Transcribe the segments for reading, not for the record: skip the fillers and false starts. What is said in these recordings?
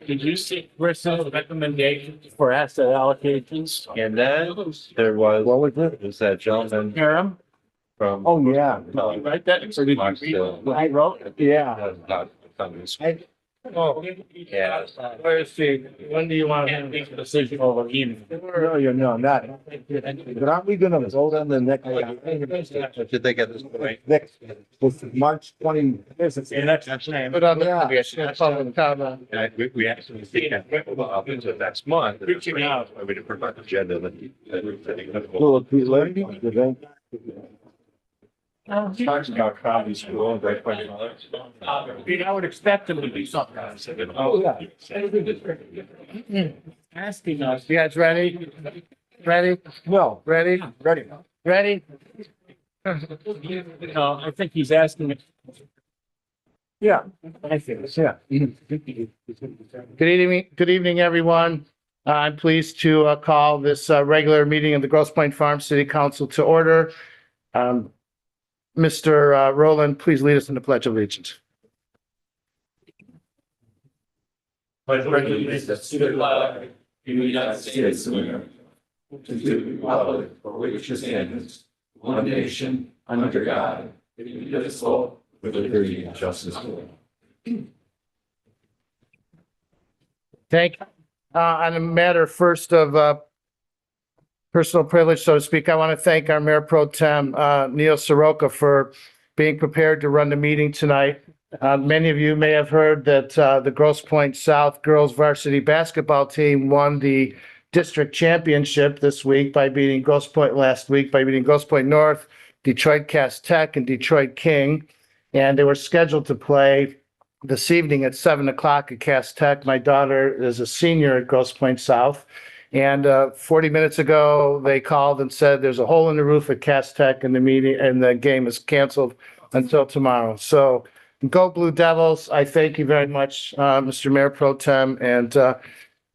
Did you see Chris's recommendations for asset allocations? And then there was, What was it? was that gentleman Hiram, from. Oh, yeah. did you write that? Or did you Mark's read still- what I wrote? Yeah. Not from this. Oh, Yeah. where's the, when do you want to make a decision over email? No, you're not. But aren't we gonna vote on the next? Did they get this point? Next, was March 20. Yeah, that's name. But on the- Public comment. Yeah, we actually see that into next month. Reaching out. We didn't provide the agenda Will it be late? Talks about Crowley School and Great Point College. I would expect them to be something. Oh, yeah. Asking us, you guys ready? Ready? No, Ready? ready. Ready? No, I think he's asking. Yeah. I think. Yeah. Good evening, everyone. I'm pleased to call this regular meeting of the Grosse Pointe Farm City Council to order. Mr. Rowland, please lead us in the Pledge of Allegiance. Pledge allegiance to the flag of the United States of America, to the republic for which it stands, one nation, under God, indivisible, with liberty and justice for all. Thank you. On a matter first of personal privilege, so to speak, I want to thank our Mayor Pro Tem, Neil Soroka, for being prepared to run the meeting tonight. Many of you may have heard that the Grosse Pointe South girls varsity basketball team won the district championship this week by beating Grosse Pointe last week, by beating Grosse Pointe North, Detroit Cass Tech, and Detroit King. And they were scheduled to play this evening at 7 o'clock at Cass Tech. My daughter is a senior at Grosse Pointe South. And 40 minutes ago, they called and said there's a hole in the roof at Cass Tech and the game is canceled until tomorrow. So go Blue Devils. I thank you very much, Mr. Mayor Pro Tem. And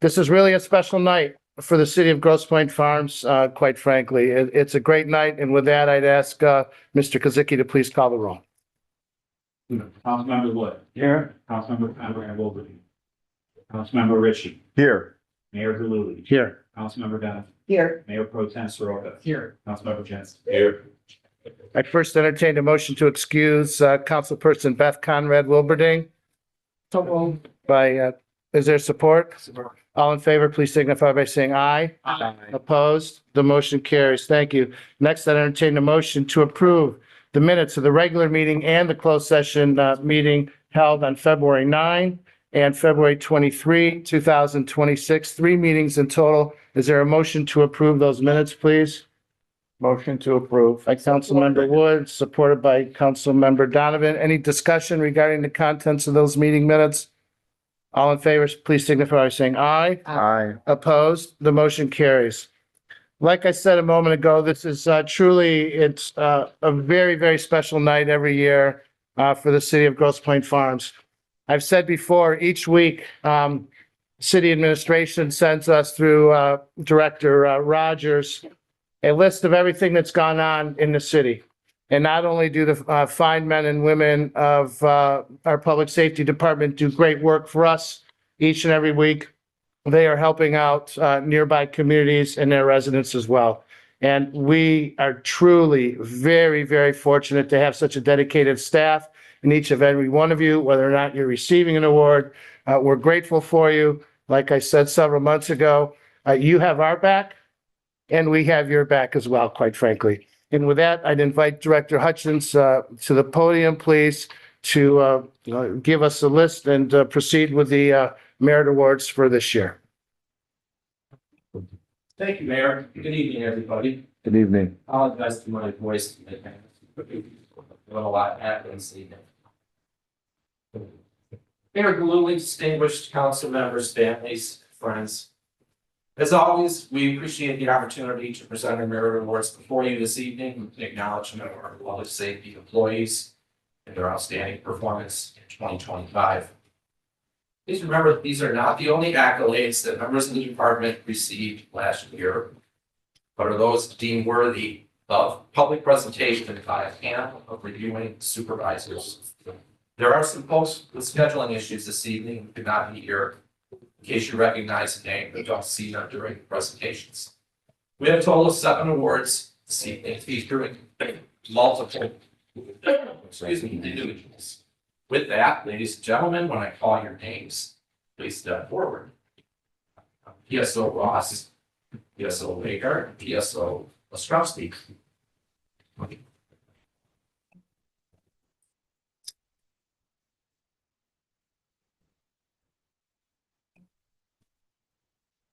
this is really a special night for the city of Grosse Pointe Farms, quite frankly. It's a great night. And with that, I'd ask Mr. Kozicki to please call the roll. Councilmember Wood. Here. Councilmember Conrad Wilbraham. Councilmember Ritchie. Here. Mayor Galuli. Here. Councilmember Bennett. Here. Mayor Pro Tem Soroka. Here. Councilmember Jensen. Here. I first entertained a motion to excuse Councilperson Beth Conrad Wilberding by, is there support? All in favor, please signify by saying aye. Aye. Opposed? The motion carries. Thank you. Next, I entertain a motion to approve the minutes of the regular meeting and the closed session meeting held on February 9 and February 23, 2026. 3 meetings in total. Is there a motion to approve those minutes, please? Motion to approve. By Councilmember Wood, supported by Councilmember Donovan. Any discussion regarding the contents of those meeting minutes? All in favor, please signify by saying aye. Aye. Opposed? The motion carries. Like I said a moment ago, this is truly, it's a very, very special night every year for the city of Grosse Pointe Farms. I've said before, each week, city administration sends us through Director Rogers a list of everything that's gone on in the city. And not only do the fine men and women of our public safety department do great work for us each and every week, they are helping out nearby communities and their residents as well. And we are truly very, very fortunate to have such a dedicated staff in each of every one of you, whether or not you're receiving an award. We're grateful for you. Like I said several months ago, you have our back and we have your back as well, quite frankly. And with that, I'd invite Director Hutchins to the podium, please, to give us a list and proceed with the merit awards for this year. Thank you, Mayor. Good evening, everybody. Good evening. I'll invest in my voice. Doing a lot happening this evening. Mayor Galuli, distinguished council members, families, friends. As always, we appreciate the opportunity to present our merit awards before you this evening in acknowledgement of our public safety employees and their outstanding performance in 2025. Please remember that these are not the only accolades that members of the department received last year, but are those deemed worthy of public presentation by a panel of reviewing supervisors. There are some folks with scheduling issues this evening who could not be here. In case you recognize the name, but don't see them during presentations. We have a total of 7 awards this evening, featuring multiple, individuals. With that, ladies and gentlemen, when I call your names, please step forward. PSO Ross, PSO Baker, PSO Ostrowski.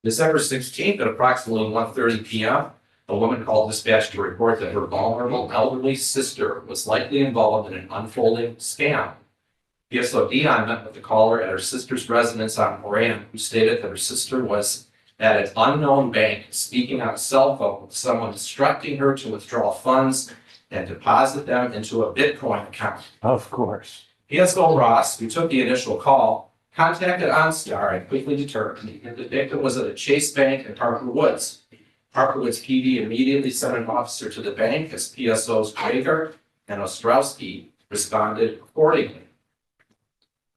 December 16th at approximately 1:30 p.m., a woman called dispatch to report that her vulnerable elderly sister was likely involved in an unfolding scam. PSO Dion met with the caller at her sister's residence on Moran, who stated that her sister was at an unknown bank speaking on a cell phone with someone instructing her to withdraw funds and deposit them into a Bitcoin account. Of course. PSO Ross, who took the initial call, contacted OnStar and quickly determined that the victim was at a Chase Bank in Parker Woods. Parker Woods PD immediately sent an officer to the bank as PSOs Krager and Ostrowski responded accordingly.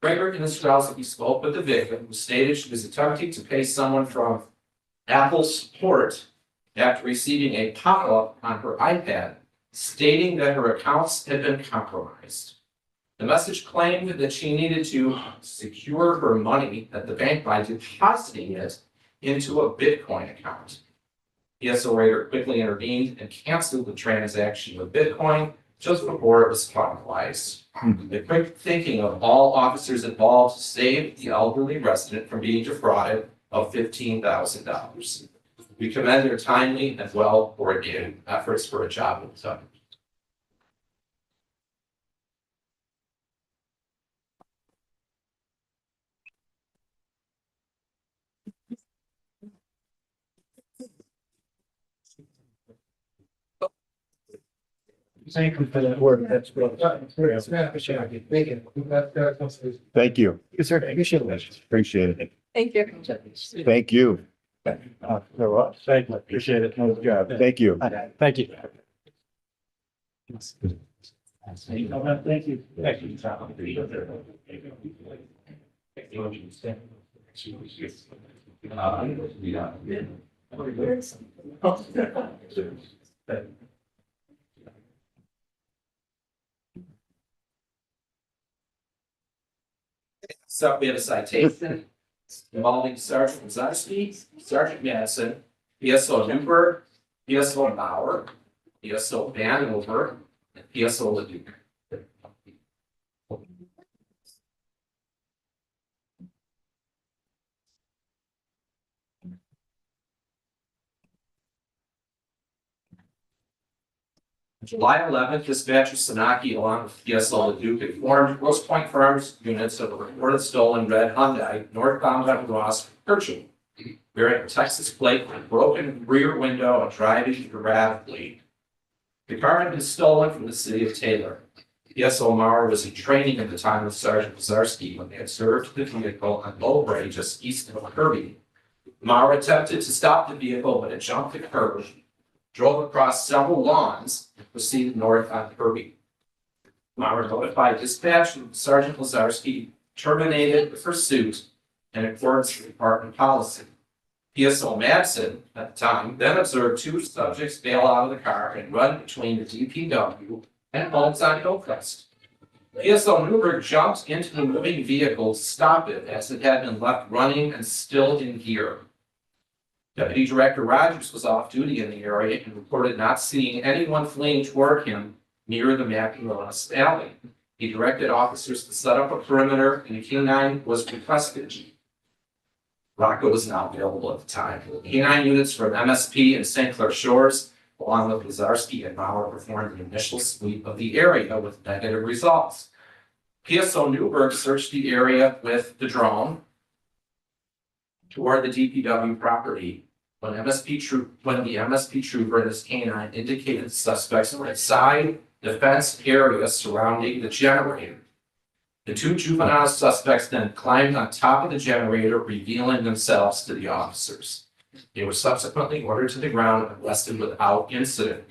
Krager and Ostrowski spoke with the victim, who stated she was attempting to pay someone from Apple Support after receiving a pop-up on her iPad stating that her accounts had been compromised. The message claimed that she needed to secure her money at the bank by depositing it into a Bitcoin account. PSO Raider quickly intervened and canceled the transaction with Bitcoin just before it was finalized. The quick thinking of all officers involved saved the elderly resident from being defrauded of $15,000. We commend their timely and well-coordinated efforts for a job well done. Thank you for that work. That's great. Thank you. Yes, sir. Appreciate it. Appreciate it. Thank you. Thank you. Thank you. Appreciate it. Nice job. Thank you. Thank you. Thank you. So we have a citation involving Sergeant Zarski, Sergeant Madison, PSO Newberg, PSO Bauer, PSO Vanover, and PSO Leduc. July 11th, dispatcher Sanaki, along with PSO Leduc, informed Grosse Pointe Farms units of a reported stolen red Hyundai northbound on Ross Kirchhoff, bearing a Texas plate with a broken rear window and driving erratically. The car had been stolen from the city of Taylor. PSO Maurer was in training at the time of Sergeant Zarski when they observed the vehicle on Lowbray just east of Kirby. Maurer attempted to stop the vehicle, but it jumped the curb, drove across several lawns, and proceeded north on Kirby. Maurer notified dispatch and Sergeant Lazarski terminated the pursuit in accordance with department policy. PSO Madsen, at the time, then observed 2 subjects bail out of the car and run between the DPW and homes on Hillcrest. PSO Newberg jumped into the moving vehicle to stop it as it had been left running and still in gear. Deputy Director Rogers was off duty in the area and reported not seeing anyone fleeing toward him near the Maculas Alley. He directed officers to set up a perimeter and a K-9 was requested. Rocco was not available at the time. K-9 units from MSP and St. Clair Shores, along with Lazarski and Bauer, performed an initial sweep of the area with negative results. PSO Newberg searched the area with the drone toward the DPW property when the MSP trooper and his K-9 indicated the suspects were inside the fenced area surrounding the generator. The 2 juvenile suspects then climbed on top of the generator, revealing themselves to the officers. They were subsequently ordered to the ground and arrested without incident.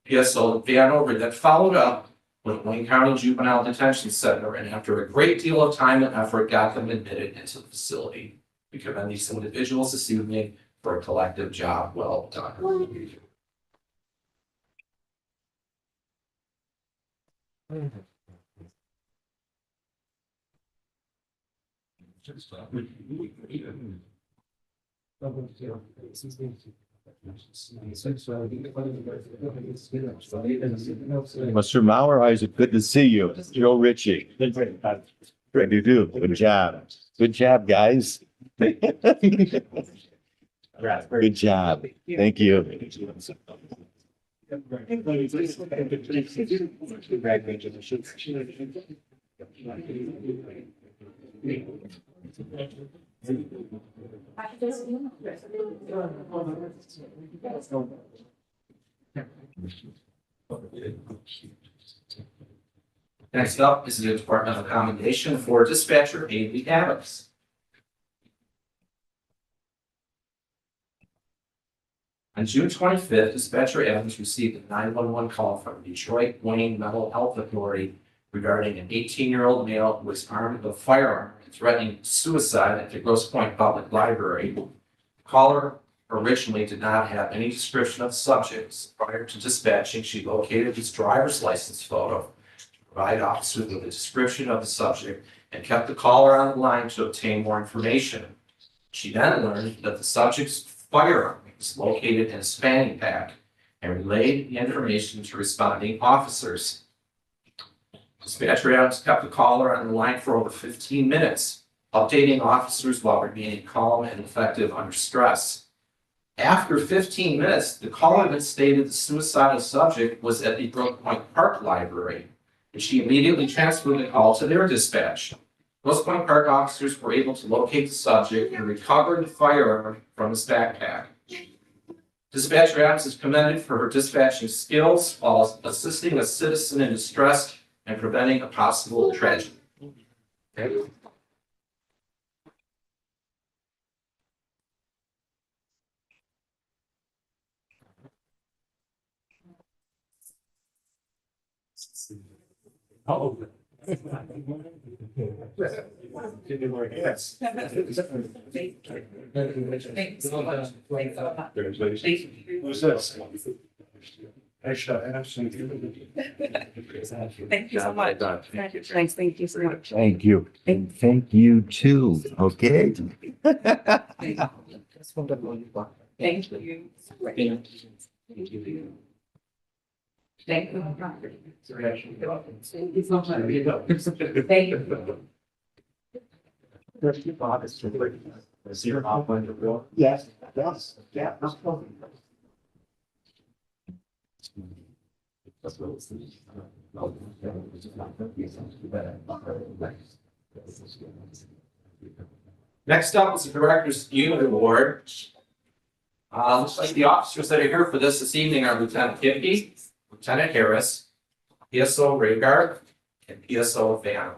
PSO Vanover then followed up with Wayne County Juvenile Detention Center, and after a great deal of time and effort, got them admitted into the facility. We commend these individuals this evening for a collective job well done. Mr. Mauer, Isaac, good to see you. Joe Ritchie. Good to do. Good job. Good job, guys. Good job. Thank you. Next up is the Department of Commendation for Dispatcher Haley Adams. On June 25th, Dispatcher Adams received a 911 call from Detroit Wayne Mental Health Authority regarding an 18-year-old male who was armed with a firearm and threatening suicide at the Grosse Pointe Public Library. The caller originally did not have any description of subjects. Prior to dispatching, she located his driver's license photo to provide officers with a description of the subject and kept the caller on the line to obtain more information. She then learned that the subject's firearm was located in a spanning pack and relayed the information to responding officers. Dispatcher Adams kept the caller on the line for over 15 minutes, updating officers while remaining calm and effective under stress. After 15 minutes, the caller then stated the suicidal subject was at the Grosse Pointe Park Library, and she immediately transferred the call to their dispatch. Grosse Pointe Park officers were able to locate the subject and recover the firearm from his backpack. Dispatcher Adams is commended for her dispatching skills while assisting a citizen in distress and preventing a possible tragedy. Okay. Oh. Yes. Thanks so much. Who's this? Thank you so much. Thanks, thank you so much. Thank you. And thank you too, okay? Thank you. Thank you. Thank you. Thank you so much. Thank you. Is your mom on the bill? Yes, yes, yeah. Next up is the Director's Unit Award. Looks like the officers that are here for this evening are Lieutenant Kipke, Lieutenant Harris, PSO Rhaegar, and PSO Van.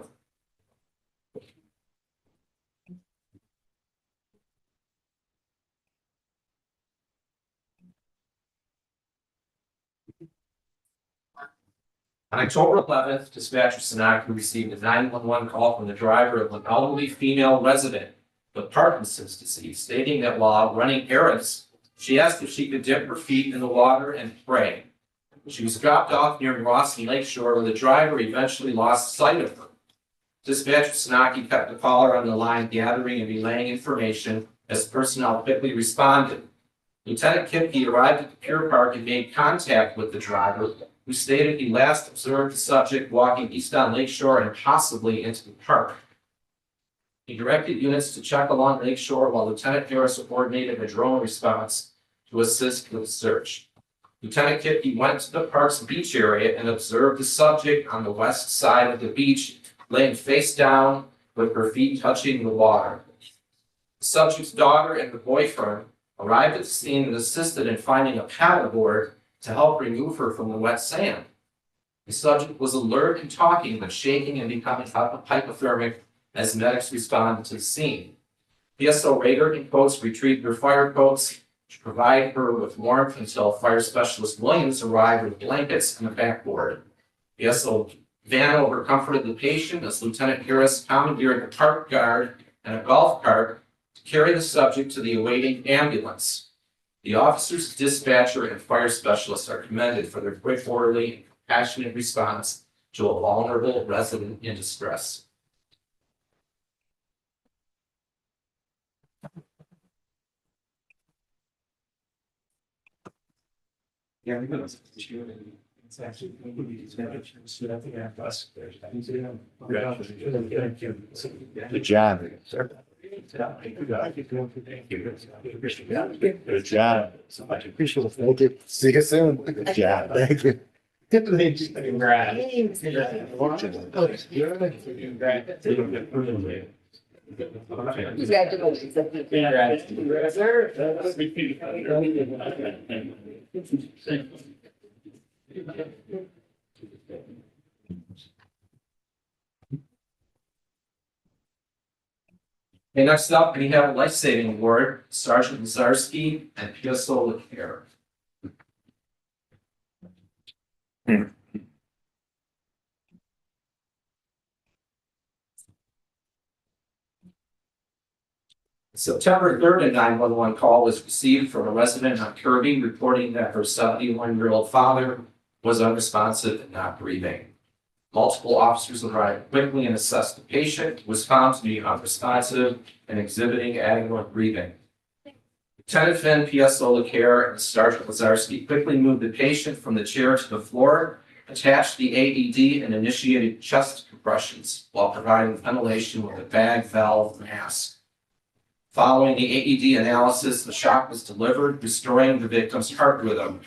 On October 11th, Dispatcher Sanaki received a 911 call from the driver of an elderly female resident with Parkinson's disease, stating that while running errands, she asked if she could dip her feet in the water and pray. She was dropped off near Rawson Lakeshore, where the driver eventually lost sight of her. Dispatcher Sanaki kept the caller on the line, gathering and relaying information as personnel quickly responded. Lieutenant Kipke arrived at the Pier Park and made contact with the driver, who stated he last observed the subject walking east on Lakeshore and possibly into the park. He directed units to check along Lakeshore while Lieutenant Harris coordinated a drone response to assist with the search. Lieutenant Kipke went to the park's beach area and observed the subject on the west side of the beach, laying face down with her feet touching the water. The subject's daughter and her boyfriend arrived at the scene and assisted in finding a paddleboard to help remove her from the wet sand. The subject was alert and talking, but shaking and becoming hypothermic as medics responded to the scene. PSO Rhaegar and Coates retrieved their fire coats to provide her with warmth until Fire Specialist Williams arrived with blankets and a backboard. PSO Vanover comforted the patient as Lieutenant Harris commandeered a park guard and a golf cart to carry the subject to the awaiting ambulance. The officers, dispatcher, and fire specialists are commended for their quick, orderly, and compassionate response to a vulnerable resident in distress. Yeah, it's actually. Good job. Good job. Thank you. See you soon. Good job. Thank you. Okay, next up, we have a life-saving award, Sergeant Lazarski and PSO LeCare. September 3rd, a 911 call was received from a resident on Kirby reporting that her 71-year-old father was unresponsive and not breathing. Multiple officers arrived quickly and assessed the patient, who was found to be unresponsive and exhibiting adequate breathing. Lieutenant Finn, PSO LeCare, and Sergeant Lazarski quickly moved the patient from the chair to the floor, attached the AED, and initiated chest compressions while providing ventilation with a bag valve mask. Following the AED analysis, the shock was delivered, restoring the victim's heart rhythm.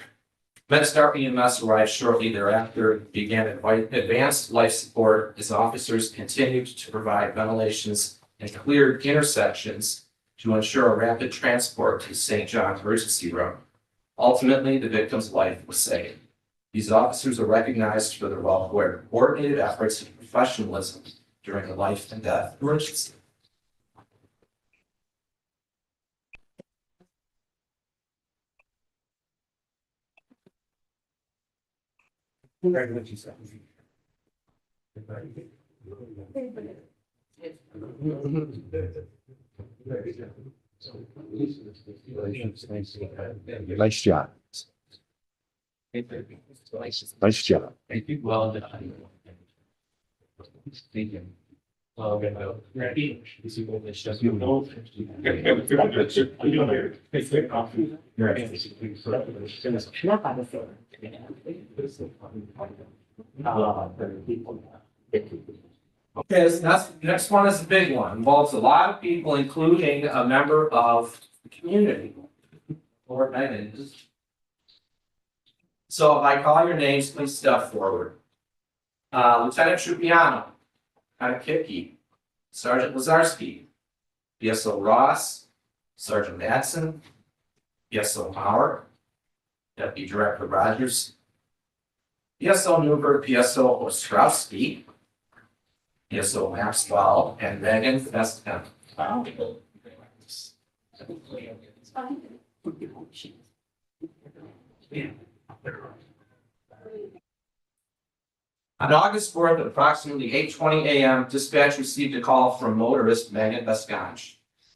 MedStar EMS arrived shortly thereafter and began advanced life support as officers continued to provide ventilations and cleared intersections to ensure a rapid transport to St. John's Emergency Room. Ultimately, the victim's life was saved. These officers are recognized for their well-coordinated efforts and professionalism during a life and death emergency. Nice job. Nice job. Thank you. Well done. Thank you. Ready? Okay, this next one is a big one. Involves a lot of people, including a member of the community. Lord Megan. So if I call your names, please step forward. Lieutenant Trupiano, Lieutenant Kipke, Sergeant Lazarski, PSO Ross, Sergeant Madsen, PSO Maurer, Deputy Director Rogers, PSO Newberg, PSO Ostrowski, PSO Maxwell, and Megan Festham. On August 4th at approximately 8:20 a.m., dispatch received a call from motorist Megan Vescange,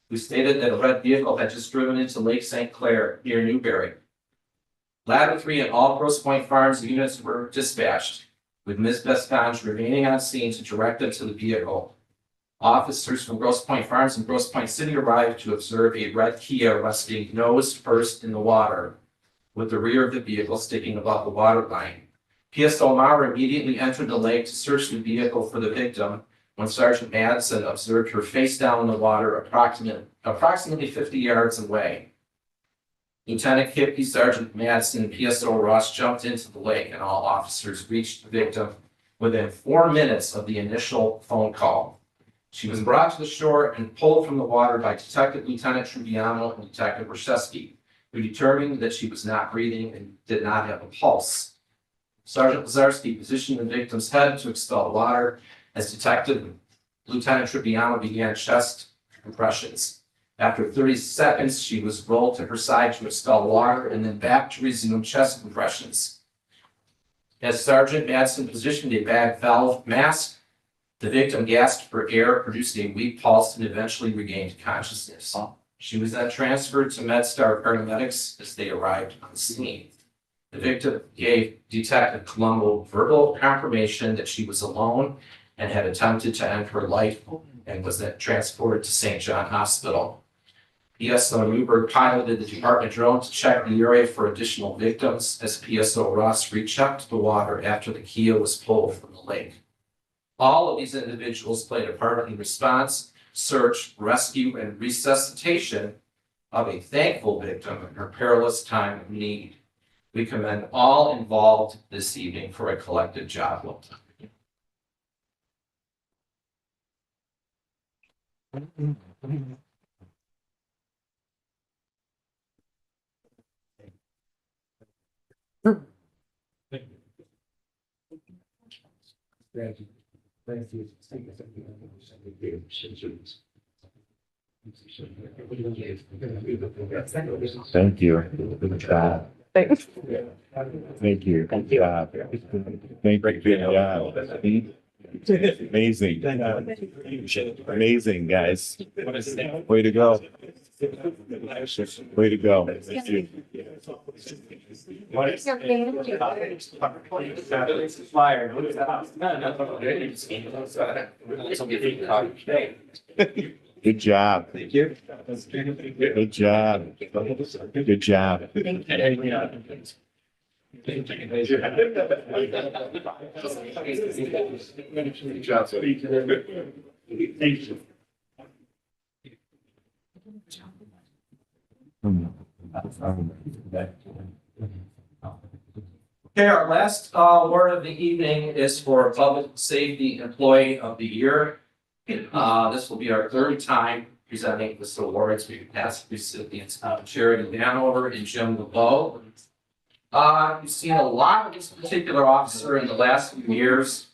who stated that a red vehicle had just driven into Lake St. Clair near Newberry. Ladder 3 and all Grosse Pointe Farms units were dispatched, with Ms. Vescange remaining on scene to direct them to the vehicle. Officers from Grosse Pointe Farms and Grosse Pointe City arrived to observe a red Kia resting nose first in the water, with the rear of the vehicle sticking above the water line. PSO Maurer immediately entered the lake to search the vehicle for the victim when Sergeant Madsen observed her face down in the water approximately 50 yards away. Lieutenant Kipke, Sergeant Madsen, and PSO Ross jumped into the lake, and all officers reached the victim within 4 minutes of the initial phone call. She was brought to the shore and pulled from the water by Detective Lieutenant Trubiano and Detective Rashevsky, who determined that she was not breathing and did not have a pulse. Sergeant Lazarski positioned the victim's head to expel water as Detective Lieutenant Trubiano began chest compressions. After 30 seconds, she was rolled to her side to expel water and then back to resume chest compressions. As Sergeant Madsen positioned a bag valve mask, the victim gasped for air, produced a weak pulse, and eventually regained consciousness. She was then transferred to MedStar paramedics as they arrived on the scene. The victim gave Detective Colombo verbal confirmation that she was alone and had attempted to end her life and was then transported to St. John Hospital. PSO Newberg piloted the department drone to check the area for additional victims as PSO Ross rechecked the water after the Kia was pulled from the lake. All of these individuals played a part in response, search, rescue, and resuscitation of a thankful victim in her perilous time of need. We commend all involved this evening for a collective job well done. Thank you. Good job. Thanks. Thank you. Good job. Thank you. Good job. Amazing. Amazing, guys. Way to go. Way to go. Thank you. Good job. Thank you. Good job. Good job. Good job, sir. Thank you. Okay, our last award of the evening is for Public Safety Employee of the Year. This will be our third time presenting this awards. We've past recipients Charity Vanover and Jim LeBeau. You've seen a lot of this particular officer in the last few years,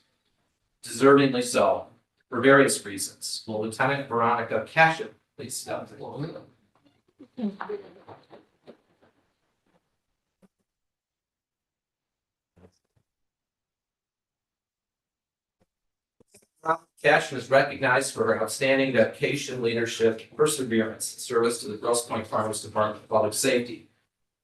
deservingly so, for various reasons. Will Lieutenant Veronica Cashin please step forward? Cashin is recognized for her outstanding dedication, leadership, perseverance, and service to the Grosse Pointe Farmers Department of Public Safety.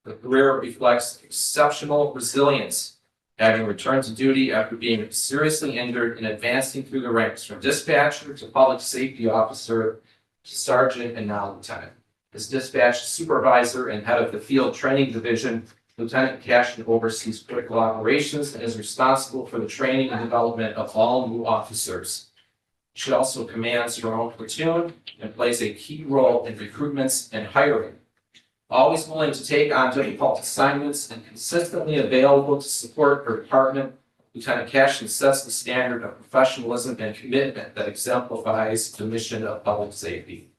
Her career reflects exceptional resilience, having returned to duty after being seriously injured and advancing through the ranks from dispatcher to public safety officer to sergeant and now lieutenant. As dispatch supervisor and head of the field training division, Lieutenant Cashin oversees critical operations and is responsible for the training and development of all new officers. She also commands her own platoon and plays a key role in recruitments and hiring. Always willing to take on difficult assignments and consistently available to support her department, Lieutenant Cashin sets the standard of professionalism and commitment that exemplifies the mission of public safety.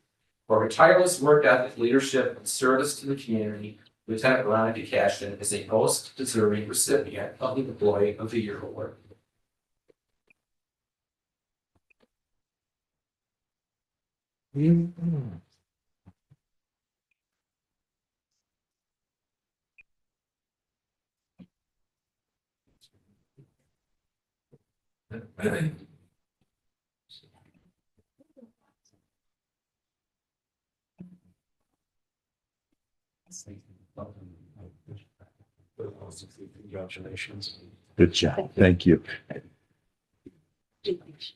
For her tireless work ethic, leadership, and service to the community, Lieutenant Veronica Cashin is a most deserving recipient of the Employee of the Year Award. Congratulations. Good job. Thank you.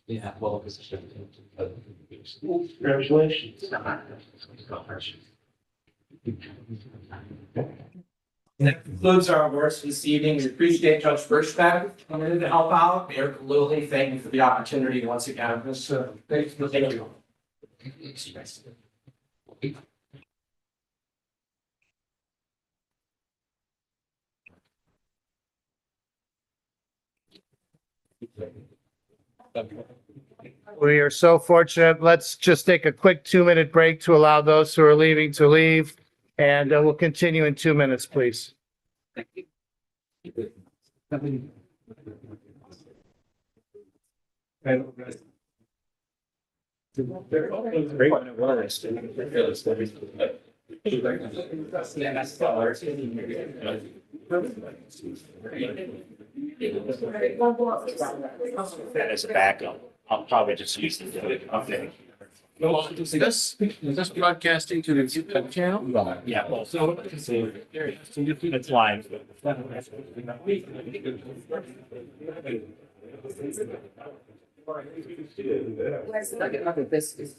Yeah, well, Congratulations. that concludes our awards for this evening. We appreciate Judge Birchbeck coming in to help out. Mayor Lilly, thank you for the opportunity once again. Thank you. We are so fortunate. Let's just take a quick 2-minute break to allow those who are leaving to leave. And we'll continue in 2 minutes, please. Great when it was. As a backup, I'll probably just use the. Okay. Is this broadcasting to the YouTube channel? Yeah, well, So. it's live. This is.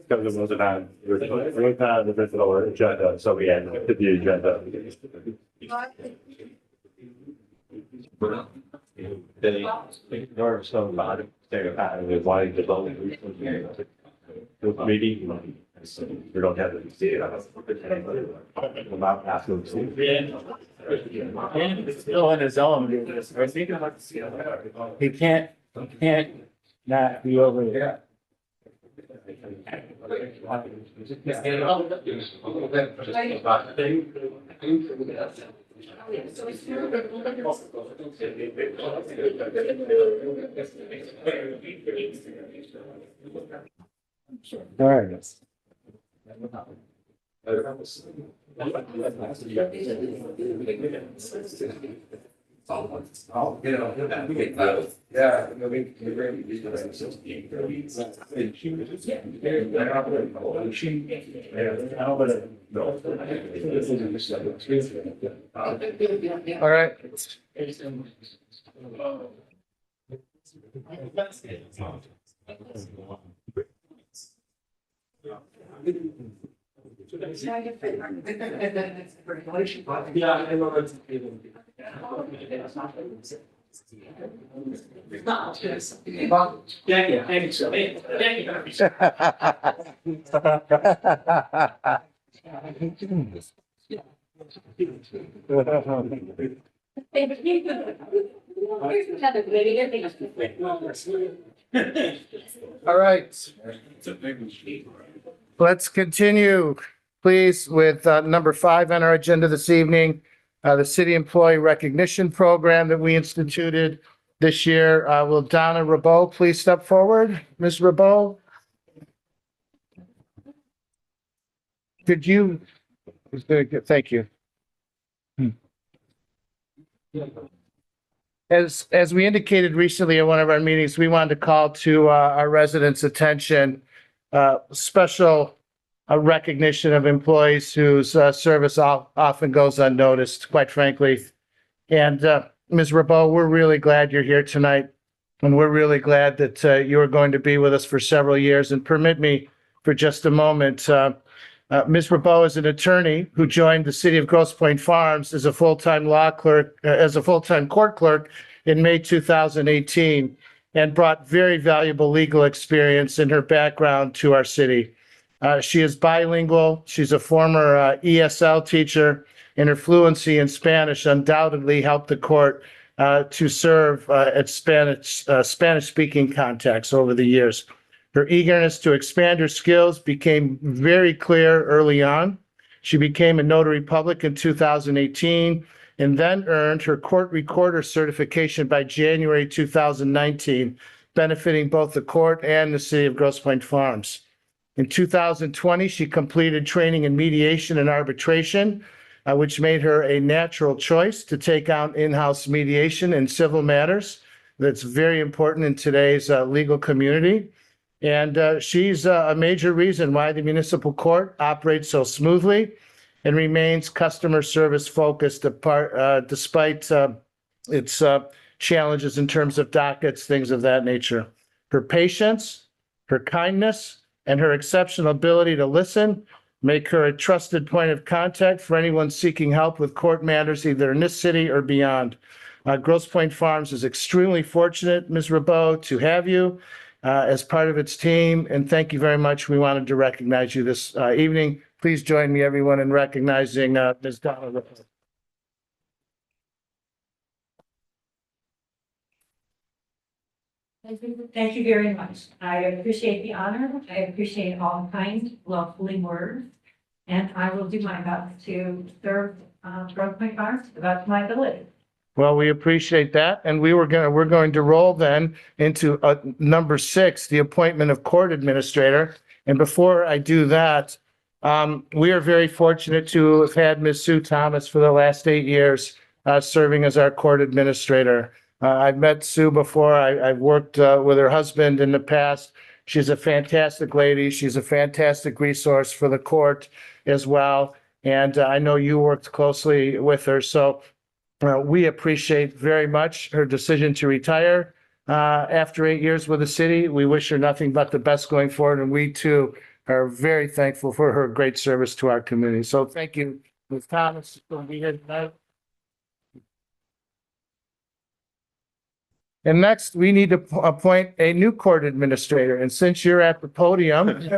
Because it wasn't on, the visitor agenda, so we had the agenda. They, or some about it, they wanted to vote. Meeting. We don't have to see it. About half of And still in his own. He can't not be over there. All right. All right. All right. Let's continue, please, with number 5 on our agenda this evening, the City Employee Recognition Program that we instituted this year. Will Donna Rabot please step forward? Ms. Rabot? Could you, thank you. As we indicated recently at one of our meetings, we wanted to call to our residents' attention special recognition of employees whose service often goes unnoticed, quite frankly. And Ms. Rabot, we're really glad you're here tonight. And we're really glad that you are going to be with us for several years. And permit me for just a moment. Ms. Rabot is an attorney who joined the City of Grosse Pointe Farms as a full-time law clerk, as a full-time court clerk in May 2018, and brought very valuable legal experience in her background to our city. She is bilingual. She's a former ESL teacher, and her fluency in Spanish undoubtedly helped the court to serve at Spanish-speaking contexts over the years. Her eagerness to expand her skills became very clear early on. She became a notary public in 2018 and then earned her court recorder certification by January 2019, benefiting both the court and the City of Grosse Pointe Farms. In 2020, she completed training in mediation and arbitration, which made her a natural choice to take on in-house mediation in civil matters. That's very important in today's legal community. And she's a major reason why the municipal court operates so smoothly and remains customer service focused despite its challenges in terms of dockets, things of that nature. Her patience, her kindness, and her exceptional ability to listen make her a trusted point of contact for anyone seeking help with court matters, either in this city or beyond. Grosse Pointe Farms is extremely fortunate, Ms. Rabot, to have you as part of its team, and thank you very much. We wanted to recognize you this evening. Please join me, everyone, in recognizing Ms. Donna Rabot. Thank you very much. I appreciate the honor. I appreciate all kind, lovely words. And I will do my best to serve Grosse Pointe Farms to the best of my ability. Well, we appreciate that. And we're going to roll then into number 6, the appointment of court administrator. And before I do that, we are very fortunate to have had Ms. Sue Thomas for the last 8 years serving as our court administrator. I've met Sue before. I've worked with her husband in the past. She's a fantastic lady. She's a fantastic resource for the court as well. And I know you worked closely with her. So we appreciate very much her decision to retire after 8 years with the city. We wish her nothing but the best going forward. And we too are very thankful for her great service to our community. So thank you, Ms. Thomas, for being here tonight. And next, we need to appoint a new court administrator. And since you're at the podium,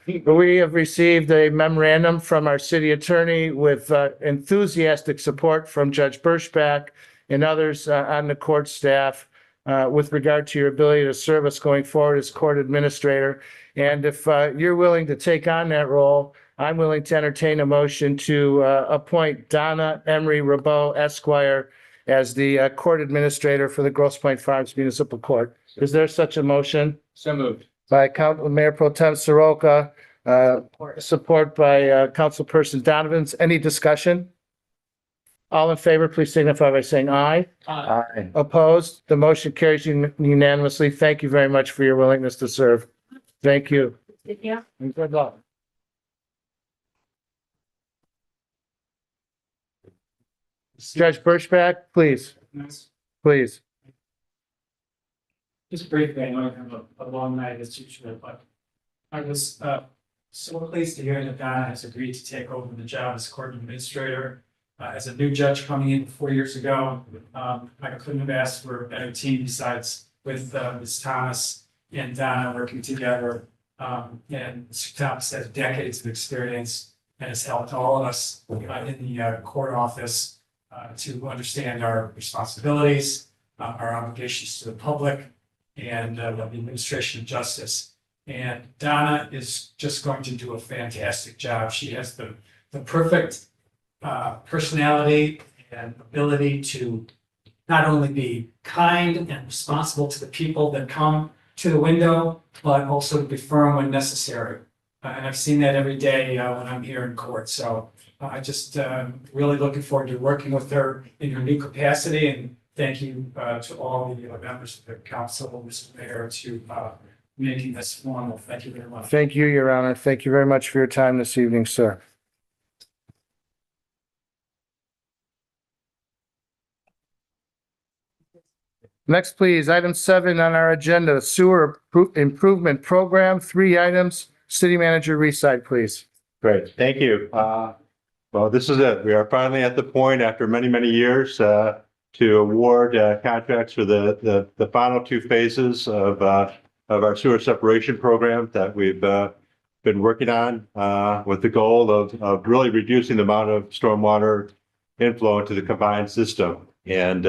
we have received a memorandum from our city attorney with enthusiastic support from Judge Birchback and others on the court staff with regard to your ability to serve us going forward as court administrator. And if you're willing to take on that role, I'm willing to entertain a motion to appoint Donna Emery Rabot Esquire as the court administrator for the Grosse Pointe Farms Municipal Court. Is there such a motion? So moved. By Mayor Pro Tem Soroka, support by Councilperson Donovan. Any discussion? All in favor, please signify by saying aye. Aye. Opposed? The motion carries unanimously. Thank you very much for your willingness to serve. Thank you. Yeah. And good luck. Judge Birchback, please, please. Just briefly, I know I have a long night as usual, but I was so pleased to hear that Donna has agreed to take over the job as court administrator. As a new judge coming in 4 years ago, I couldn't have asked for a better team besides with Ms. Thomas and Donna working together. And Mr. Thomas has decades of experience and has helped all of us in the court office to understand our responsibilities, our obligations to the public, and the administration of justice. And Donna is just going to do a fantastic job. She has the perfect personality and ability to not only be kind and responsible to the people that come to the window, but also to be firm when necessary. And I've seen that every day when I'm here in court. So I just really looking forward to working with her in her new capacity. And thank you to all the members of the council, Mr. Mayor, to making this formal. Thank you very much. Thank you, Your Honor. Thank you very much for your time this evening, sir. Next, please, item 7 on our agenda, sewer improvement program, 3 items. City Manager Reside, please. Great, thank you. Well, this is it. We are finally at the point after many, many years to award contracts for the final 2 phases of our sewer separation program that we've been working on with the goal of really reducing the amount of stormwater inflow into the combined system. And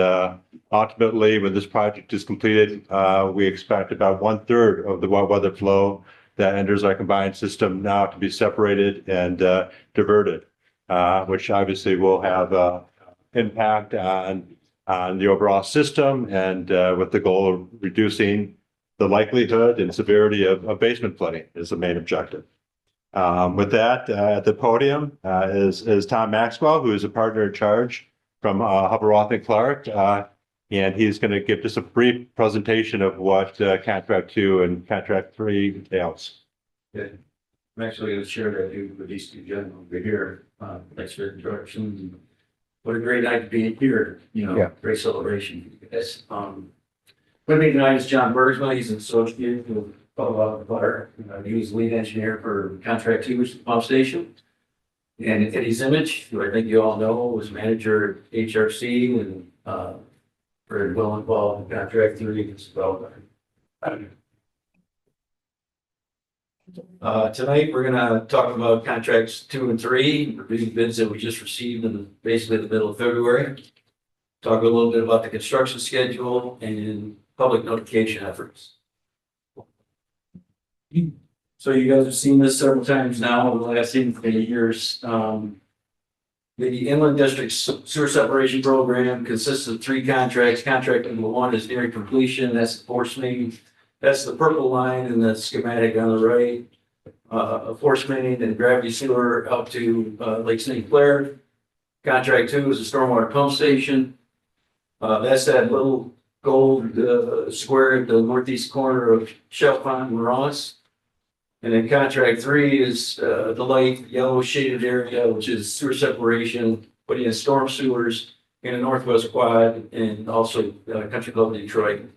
ultimately, when this project is completed, we expect about 1/3 of the wet weather flow that enters our combined system now to be separated and diverted, which obviously will have impact on the overall system and with the goal of reducing the likelihood and severity of basement flooding is the main objective. With that, at the podium is Tom Maxwell, who is a partner in charge from Hubbell Roth & Clark, and he's going to give just a brief presentation of what contract 2 and contract 3 entails. I'm actually going to share that view with these 2 gentlemen over here. Thanks for the introduction. What a great night to be here, Yeah. Great celebration. Yes. With me tonight is John Bergsma. He's an associate with Hubbell Clark. He was lead engineer for contract 2, which is the pump station. And Eddie's Image, who I think you all know, was manager at HRC and very well involved in contract 3 as well. Tonight, we're gonna talk about contracts 2 and 3, reviewing bids that we just received in basically the middle of February. Talk a little bit about the construction schedule and public notification efforts. So you guys have seen this several times now over the last 8 years. The Inland District Sewer Separation Program consists of 3 contracts. Contract number 1 is nearing completion. That's the force main. That's the purple line in the schematic on the right. A force main and gravity sewer out to Lake St. Clair. Contract 2 is a stormwater pump station. That's that little gold, square at the northeast corner of Shell Pond and Ross. And then contract 3 is, the light yellow shaded area, which is sewer separation, putting in storm sewers in the Northwest Quad and also, Country Club Detroit.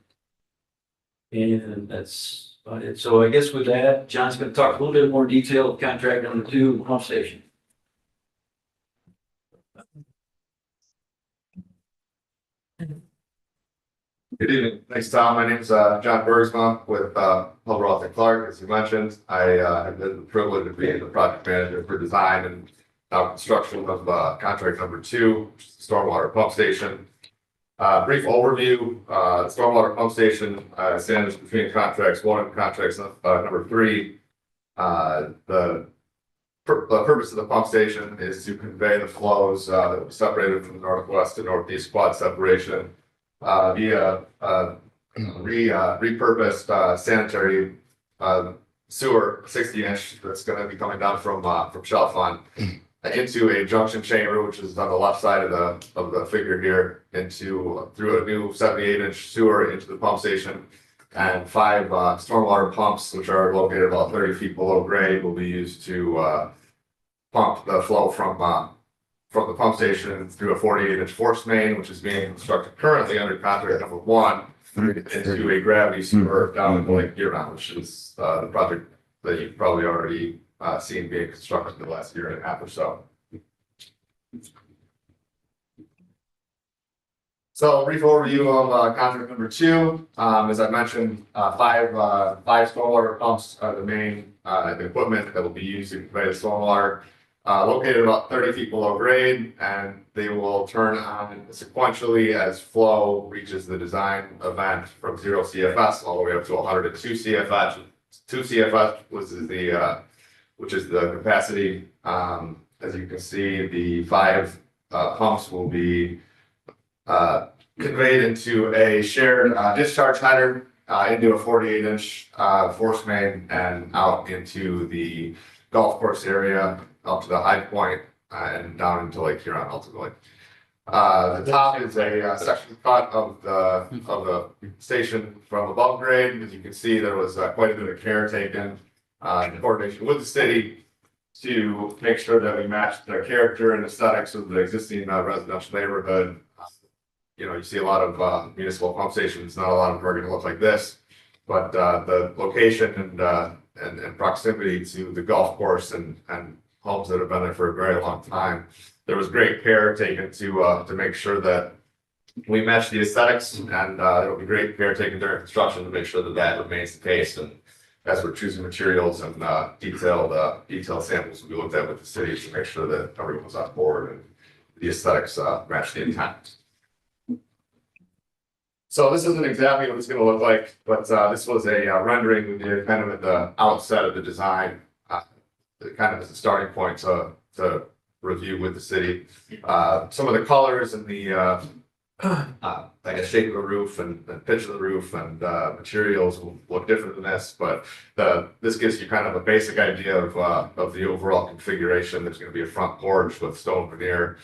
And that's about it. So I guess with that, John's gonna talk a little bit more detail of contract number 2, pump station. Good evening. Thanks, Tom. My name's John Bergsma with Hillroth and Clark. As you mentioned, I have the privilege of being the project manager for design and construction of contract number 2, which is the stormwater pump station. Brief overview, stormwater pump station stands between contracts 1 and contracts number 3. The purpose of the pump station is to convey the flows that were separated from the northwest to northeast quad separation via repurposed sanitary sewer 60-inch that's going to be coming down from Shell Fund into a junction chamber, which is on the left side of the figure here, through a new 78-inch sewer into the pump station. And 5 stormwater pumps, which are located about 30 feet below grade, will be used to pump the flow from the pump station through a 48-inch force main, which is being constructed currently under contract number 1 into a gravity sewer down in Lake Huron, which is the project that you've probably already seen being constructed in the last year and a half or so. So, brief overview of contract number 2. As I mentioned, 5 stormwater pumps are the main equipment that will be used to convey the stormwater. Located about 30 feet below grade, and they will turn on sequentially as flow reaches the design event from 0 CFS all the way up to 102 CFS. 2 CFS which is the capacity. As you can see, the 5 pumps will be conveyed into a shared discharge header into a 48-inch force main and out into the golf course area up to the high point and down into Lake Huron ultimately. The top is a section cut of the station from above grade. As you can see, there was quite a bit of care taken in coordination with the city to make sure that we matched the character and aesthetics of the existing residential neighborhood. You see a lot of municipal pump stations, not a lot of them are going to look like this, but the location and proximity to the golf course and homes that have been there for a very long time, there was great care taken to make sure that we match the aesthetics, and there will be great care taken during construction to make sure that that remains the case. And as we're choosing materials and detailed samples will be looked at with the city to make sure that everyone's on board and the aesthetics match the intent. So this isn't exactly what it's going to look like, but this was a rendering we did kind of at the outset of the design, kind of as a starting point to review with the city. Some of the colors and the shape of the roof and pitch of the roof and materials will look different than this, but this gives you kind of a basic idea of the overall configuration. There's going to be a front porch with stone veneer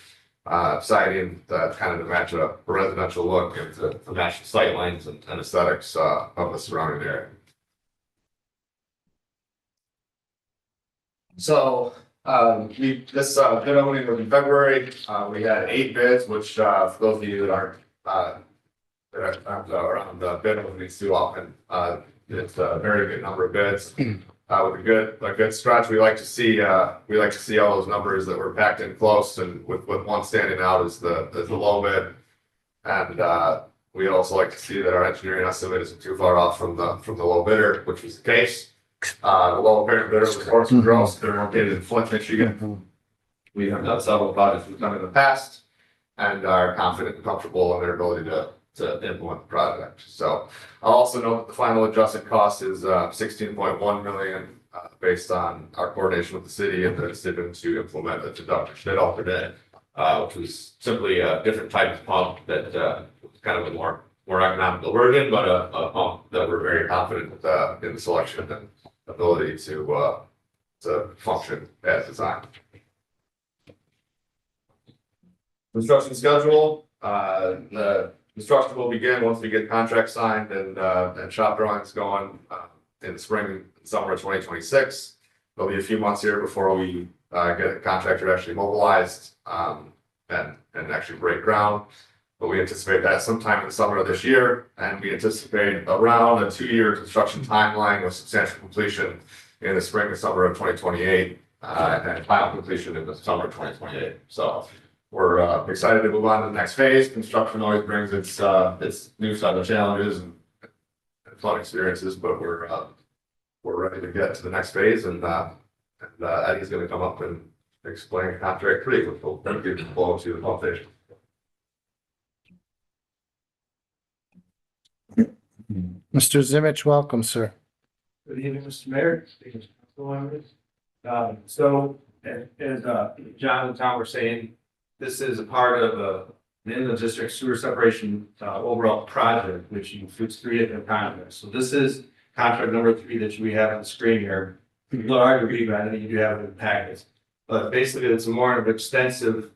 siding that kind of to match a residential look and to match the sight lines and aesthetics of the surrounding area. So this bid opening was in February. We had 8 bids, which for those of you that aren't around the bid openings too often, it's a very good number of bids. With a good stretch, we like to see all those numbers that were packed in close, and with one standing out as the low bid. And we also like to see that our engineering estimate isn't too far off from the low bidder, which was the case. The low bidder was Orson Gross. They're located in Flint, Michigan. We have done several projects we've done in the past, and are confident and comfortable in their ability to implement the project. So I'll also note that the final adjusted cost is $16.1 million based on our coordination with the city and the decision to implement the deductible bid alternate, which was simply a different type of pump that was kind of a more economical version, but a pump that we're very confident in the selection and ability to function as designed. Construction schedule. The Construction will begin once we get contracts signed and shop drawings going, in the spring, and summer of 2026. There'll be a few months here before we, get a contractor actually mobilized, and actually break ground. But we anticipate that sometime in the summer of this year, and we anticipate around a 2-year construction timeline with substantial completion in the spring and summer of 2028, and final completion in the summer of 2028. So we're excited to move on to the next phase. Construction always brings its new set of challenges and fun experiences, but we're ready to get to the next phase, and Eddie's going to come up and explain the contract pretty quickly. We'll give the flow to the foundation. Mr. Zimmich, welcome, sir. Good evening, Mr. Mayor. So as John and Tom were saying, this is a part of the inland district sewer separation overall project, which includes 3 different contracts. So this is contract number 3 that we have on the screen here. It's hard to read, but I think you do have it in the packets. But basically, it's a more of extensive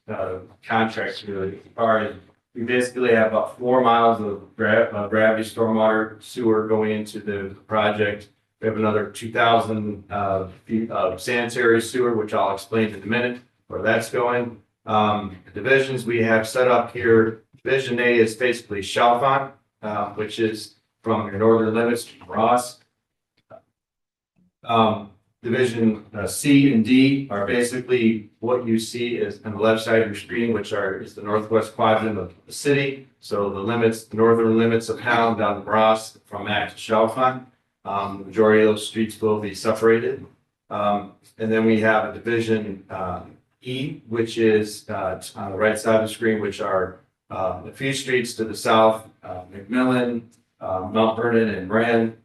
contract really. As far as we basically have about 4 miles of gravity stormwater sewer going into the project. We have another 2,000 feet of sanitary sewer, which I'll explain in a minute where that's going. The divisions we have set up here, Division A is basically Chalfont, which is from your northern limits to Ross. Division C and D are basically what you see is on the left side of your screen, which is the northwest quadrant of the city. So the northern limits of town down to Ross from Mack to Chalfont. The majority of those streets will be separated. And then we have a division E, which is on the right side of the screen, which are a few streets to the south, McMillan, Mount Vernon, and Brand.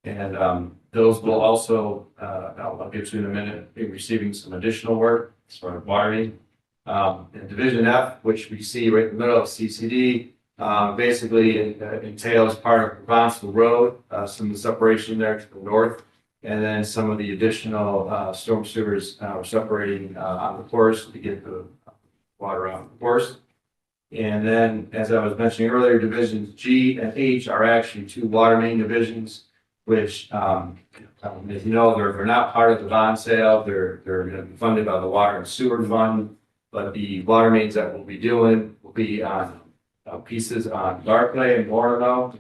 And those will also, I'll get to in a minute, be receiving some additional work as far as watering. And Division F, which we see right in the middle of CCD, basically entails part of Brownsville Road, some of the separation there to the north, and then some of the additional storm sewers are separating on the course to get the water out the course. And then, as I was mentioning earlier, divisions G and H are actually 2 water main divisions, which, as you know, they're not part of the bond sale. They're going to be funded by the Water and Sewer Fund, but the water mains that we'll be doing will be on pieces on Barclay and Warrenville,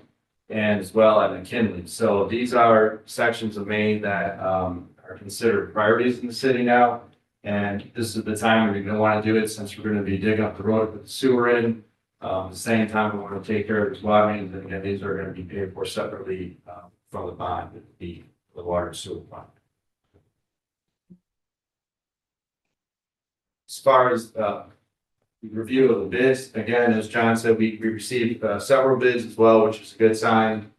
and as well as McKinley. So these are sections of Maine that are considered priorities in the city now. And this is the time we're going to want to do it, since we're going to be digging up the road with the sewer in. At the same time, we want to take care of these water mains, and these are going to be paid for separately from the bond, the Water and Sewer Fund. As far as the review of the bids, again, as John said, we received several bids as well, which is a good sign.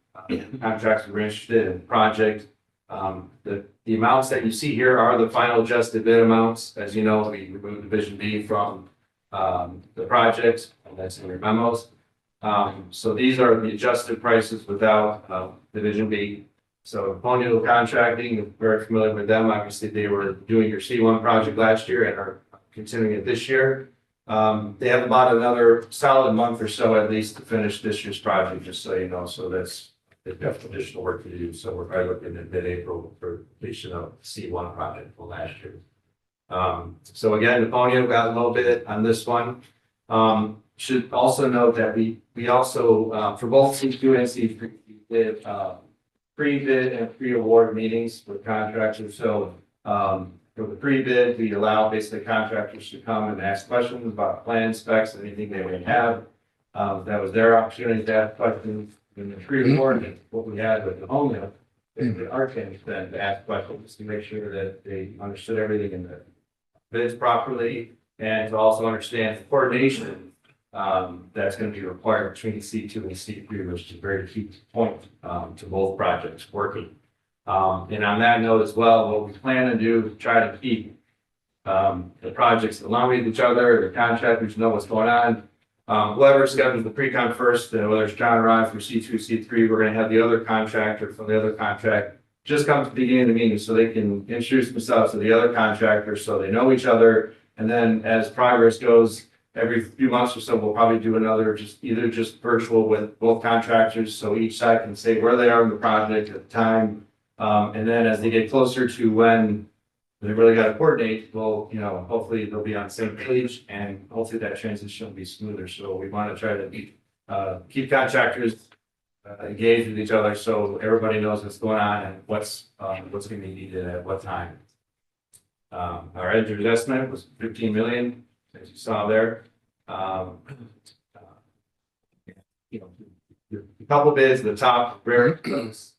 Contracts were interested in the project. The amounts that you see here are the final adjusted bid amounts. As you know, we removed Division B from the project, and that's in your memos. So these are the adjusted prices without Division B. So Colonial Contracting, you're very familiar with them. Obviously, they were doing your C1 project last year and are continuing it this year. They have about another solid month or so at least to finish this year's project, just so you know. So they've got additional work to do. So we're probably looking at mid-April for completion of the C1 project from last year. So again, Napoleon got a little bit on this one. Should also note that we also, for both C2 and C3, we did pre-bid and pre-award meetings with contractors. So for the pre-bid, we allow basically contractors to come and ask questions about plan specs, anything they may have. That was their opportunity to ask questions. In the pre-award, what we had with Napoleon, the architects then to ask questions to make sure that they understood everything in the bids properly, and to also understand the coordination that's going to be required between C2 and C3, which is a very key point to both projects working. And on that note as well, what we plan to do is try to keep the projects along with each other, the contractors know what's going on. Whoever schedules the pre-con first, whether it's John or I for C2, C3, we're going to have the other contractor from the other contract just come to the beginning of the meeting so they can introduce themselves to the other contractor so they know each other. And then as progress goes, every few months or so, we'll probably do another, either virtual with both contractors, so each side can say where they are in the project at the time. And then as they get closer to when they really got to coordinate, well, hopefully they'll be on the same page, and hopefully that transition will be smoother. So we want to try to keep contractors engaged with each other, so everybody knows what's going on and what's going to be needed at what time. Our engineer's estimate was 15 million, as you saw there. A couple bids at the top, very close.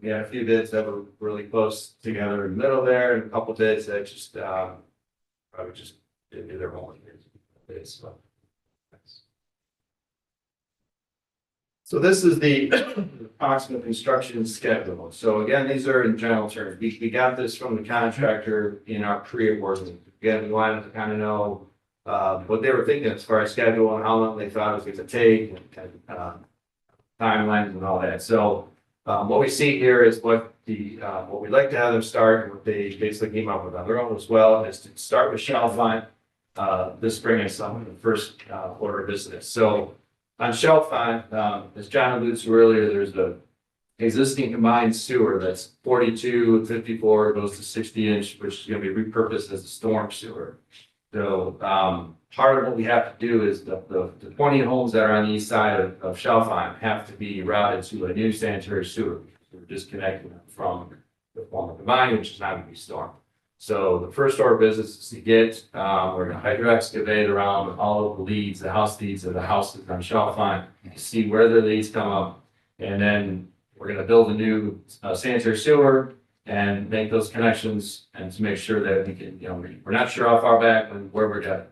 We had a few bids that were really close together in the middle there, and a couple bids that just probably just didn't do their homework. Bids, so this is the approximate construction schedule. So again, these are in general terms. We got this from the contractor in our pre-award. Again, we wanted to kind of know what they were thinking as far as schedule and how long they thought it was going to take, and timelines and all that. So what we see here is what we'd like to have them start, and what they basically came up with on their own as well, is to start with shelf line this spring and summer, the first order of business. So on shelf line, as John alluded to earlier, there's the existing combined sewer that's 42, 54, goes to 60-inch, which is going to be repurposed as a storm sewer. So part of what we have to do is the 20 homes that are on the east side of shelf line have to be routed to a new sanitary sewer. We're disconnecting them from the former combined, which is not going to be storm. So the first order of business is to get, we're going to hydro excavate around all of the leads, the house leads of the houses on shelf line, to see where the leads come up. And then we're going to build a new sanitary sewer and make those connections, and to make sure that we can, we're not sure how far back and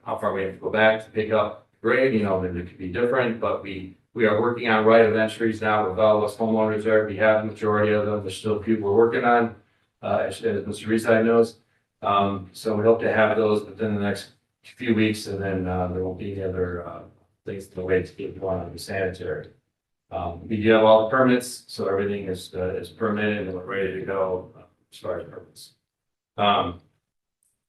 how far we have to go back to pick up grade, maybe it could be different, but we are working on right of entries now with all those homeowners there. We have the majority of them. There's still people we're working on, as Mr. Reside knows. So we hope to have those within the next few weeks, and then there won't be any other things to wait to get going on the sanitary. We do have all the permits, so everything is permitted and we're ready to go as far as permits.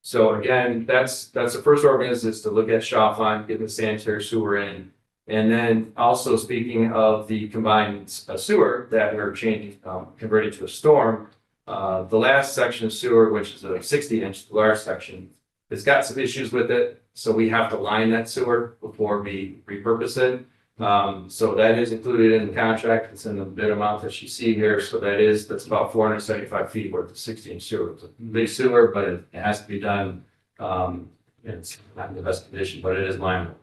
So again, that's the first order of business, is to look at shop line, get the sanitary sewer in. And then also, speaking of the combined sewer that we're changing, converting to a storm, the last section of sewer, which is a 60-inch large section, has got some issues with it. So we have to line that sewer before we repurpose it. So that is included in the contract. It's in the bid amount that you see here. So that's about 475 feet worth of 60-inch sewer. It's a big sewer, but it has to be done. It's not in the best condition, but it is lineable.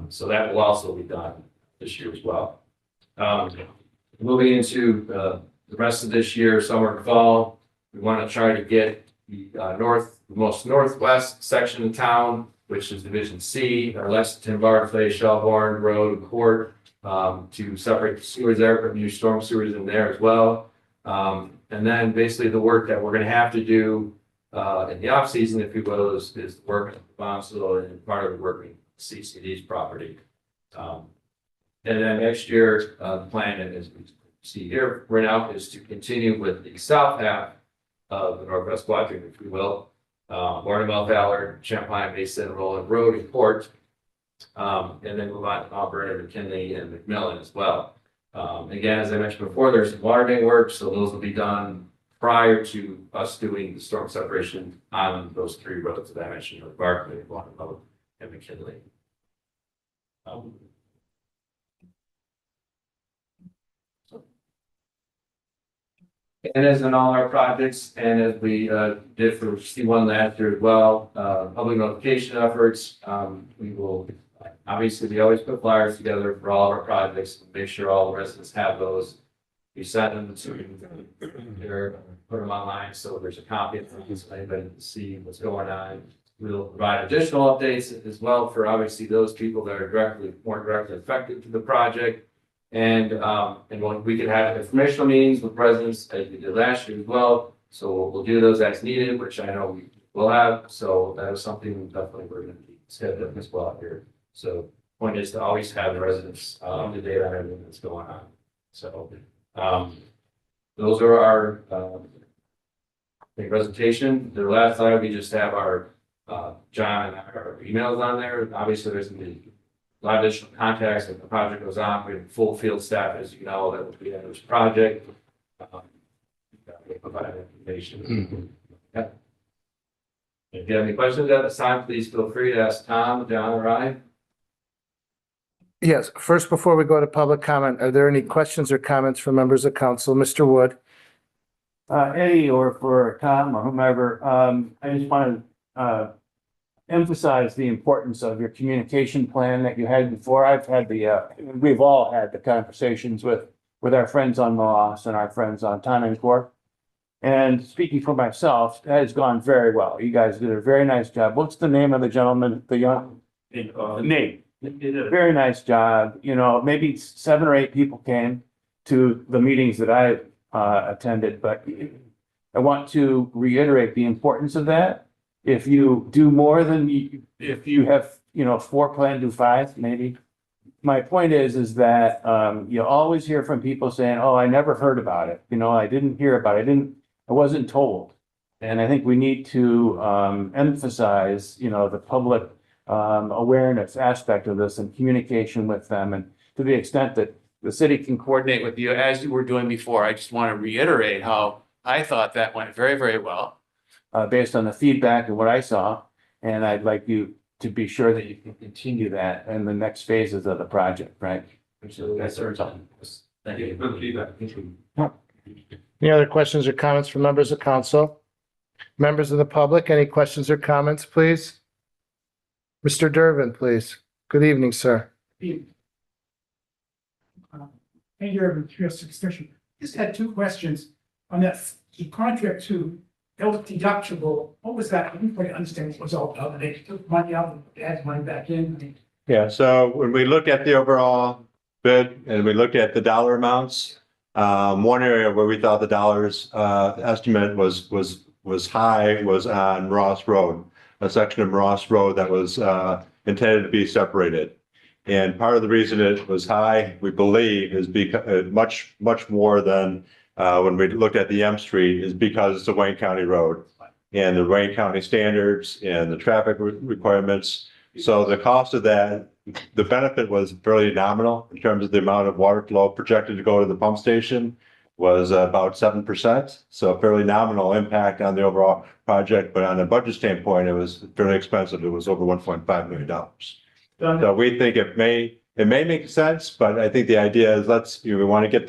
So that will also be done this year as well. Moving into the rest of this year, summer and fall, we want to try to get the most northwest section of town, which is Division C, our Lexington, Barclay, Shelbourne Road, and Court, to separate the sewers there, put new storm sewers in there as well. And then basically the work that we're going to have to do in the off season, if you will, is the work at the Bonsall and part of the work in CCD's property. And then next year, the plan is, we see here right now, is to continue with the south half of the Northwest Quadrant, if we will. Bournemouth, Allard, Champlain, Basin, Roland Road, and Port, and then move on to Mount Vernon, McKinley, and McMillan as well. Again, as I mentioned before, there's some water main work, so those will be done prior to us doing the storm separation on those three roads that I mentioned, Barclay, Bournemouth, and McKinley. And as in all our projects, and as we did for C1 last year as well, public notification efforts, we will obviously, we always put flyers together for all of our projects, make sure all the residents have those. We send them to here, put them online, so there's a copy of them, so anybody can see what's going on. We'll provide additional updates as well for obviously those people that are more directly affected to the project. And we could have informational meetings with residents as we did last year as well. So we'll do those as needed, which I know we will have. So that is something definitely we're going to be scheduling as well here. So point is to always have the residents up to date on everything that's going on. So those are our presentation. The last slide, we just have our John and our emails on there. Obviously, there's gonna be a lot of additional contacts as the project goes on. We have full field staff, as you know, that will be in this project. We'll provide information. Yeah. If you have any questions at this time, please feel free to ask Tom, John, or I. Yes, first, before we go to public comment, are there any questions or comments from members of council? Mr. Wood? Eddie, or for Tom or whomever, I just want to emphasize the importance of your communication plan that you had before. I've had we've all had the conversations with our friends on Moss and our friends on Tonencore. And speaking for myself, that has gone very well. You guys did a very nice job. What's the name of the gentleman, the young? Nate. Did a very nice job. You know, maybe 7 or 8 people came to the meetings that I attended, but I want to reiterate the importance of that. If you do more than if you have, 4 planned, do 5, maybe. My point is that you always hear from people saying, "Oh, I never heard about it. I didn't hear about it. I wasn't told." And I think we need to emphasize, the public awareness aspect of this and communication with them. And to the extent that the city can coordinate with you as you were doing before, I just want to reiterate how I thought that went very, very well, based on the feedback and what I saw. And I'd like you to be sure that you can continue that in the next phases of the project, right? Absolutely. That's our time. Thank you for the feedback. Any other questions or comments from members of council? Members of the public, any questions or comments, please? Mr. Durbin, please. Good evening, sir. And your discussion. Just had 2 questions on that contract to health deductible. What was that? I didn't quite understand what was all about. They took money out and added money back in. Yeah, so when we look at the overall bid and we look at the dollar amounts, one area where we thought the dollars estimate was high was on Ross Road, a section of Ross Road that was intended to be separated. And part of the reason it was high, we believe, is because much more than when we looked at the M Street, is because it's a Wayne County road and the Wayne County standards and the traffic requirements. So the cost of that, the benefit was fairly nominal in terms of the amount of water flow projected to go to the pump station was about 7%. So fairly nominal impact on the overall project, but on a budget standpoint, it was fairly expensive. It was over $1.5 million. So we think it may make sense, but I think the idea is we want to get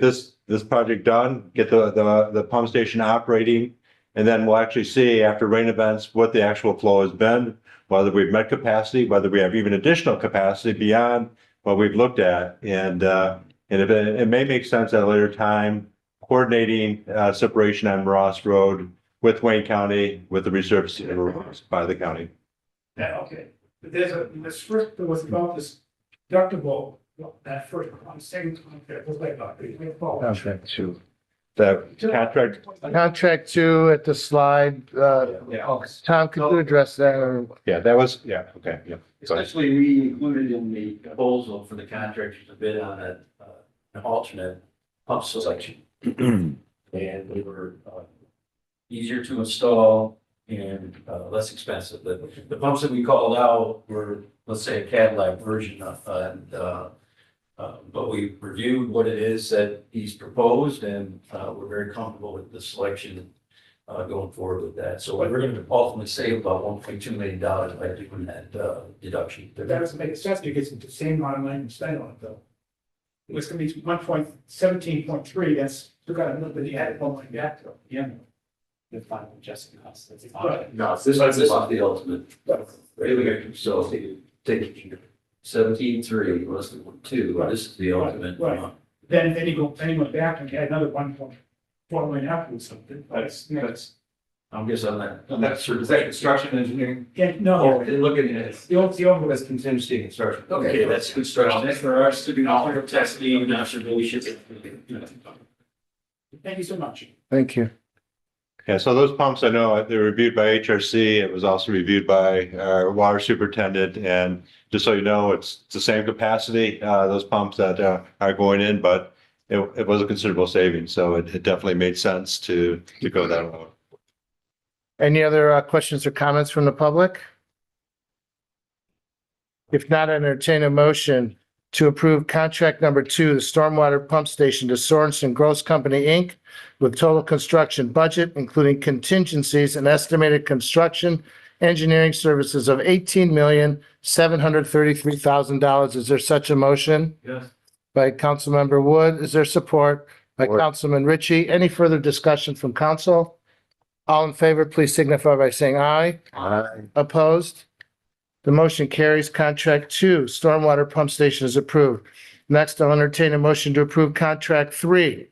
this project done, get the pump station operating, and then we'll actually see after rain events what the actual flow has been, whether we've met capacity, whether we have even additional capacity beyond what we've looked at, and if it may make sense at a later time, coordinating separation on Ross Road with Wayne County with the resurfacing by the county. Yeah, okay. But this first, there was about this deductible, that first one, second contract was like about Contract 2. The contract, Contract 2 at the slide, Tom, could you address that? Or- okay, yeah. Essentially, we included in the proposal for the contractors to bid on an alternate pump selection. And they were easier to install and less expensive. The pumps that we called out were, let's say, a Cadillac version but we reviewed what it is that he's proposed, and we're very comfortable with the selection going forward with that. So we're going to ultimately save about $1.2 million by doing that deduction. But that doesn't make sense because it's the same amount of money to spend on it though. It was gonna be 1.17.3, that's, you got a little bit, you had one line back to, yeah. The final adjusting cost, that's fine. No, this is the ultimate. So take 17.3 less than 2. This is the ultimate. Right. Then you go back and add another 1.4 million afterwards, something, but it's. I'm guessing on that. Is that construction engineering? Yeah, Oh, no, I didn't look at it. the old That's contingency construction. Okay, that's construction. That's for us to do all our testing and observation. thank you so much. Thank you. Yeah, so those pumps, I know they're reviewed by HRC. It was also reviewed by our water superintendent. And just so you know, it's the same capacity, those pumps that are going in, but it was a considerable savings. So it definitely made sense to go that route. Any other questions or comments from the public? If not, I entertain a motion to approve contract number 2, the stormwater pump station to Sorensen Gross Company, Inc., with total construction budget, including contingencies and estimated construction engineering services of $18,733,000. Is there such a motion? Yes. By Councilmember Wood. Is there support? By Support. Councilman Ritchie. Any further discussion from council? All in favor, please signify by saying aye. Aye. Opposed? The motion carries. Contract 2, stormwater pump station is approved. Next, I'll entertain a motion to approve contract 3,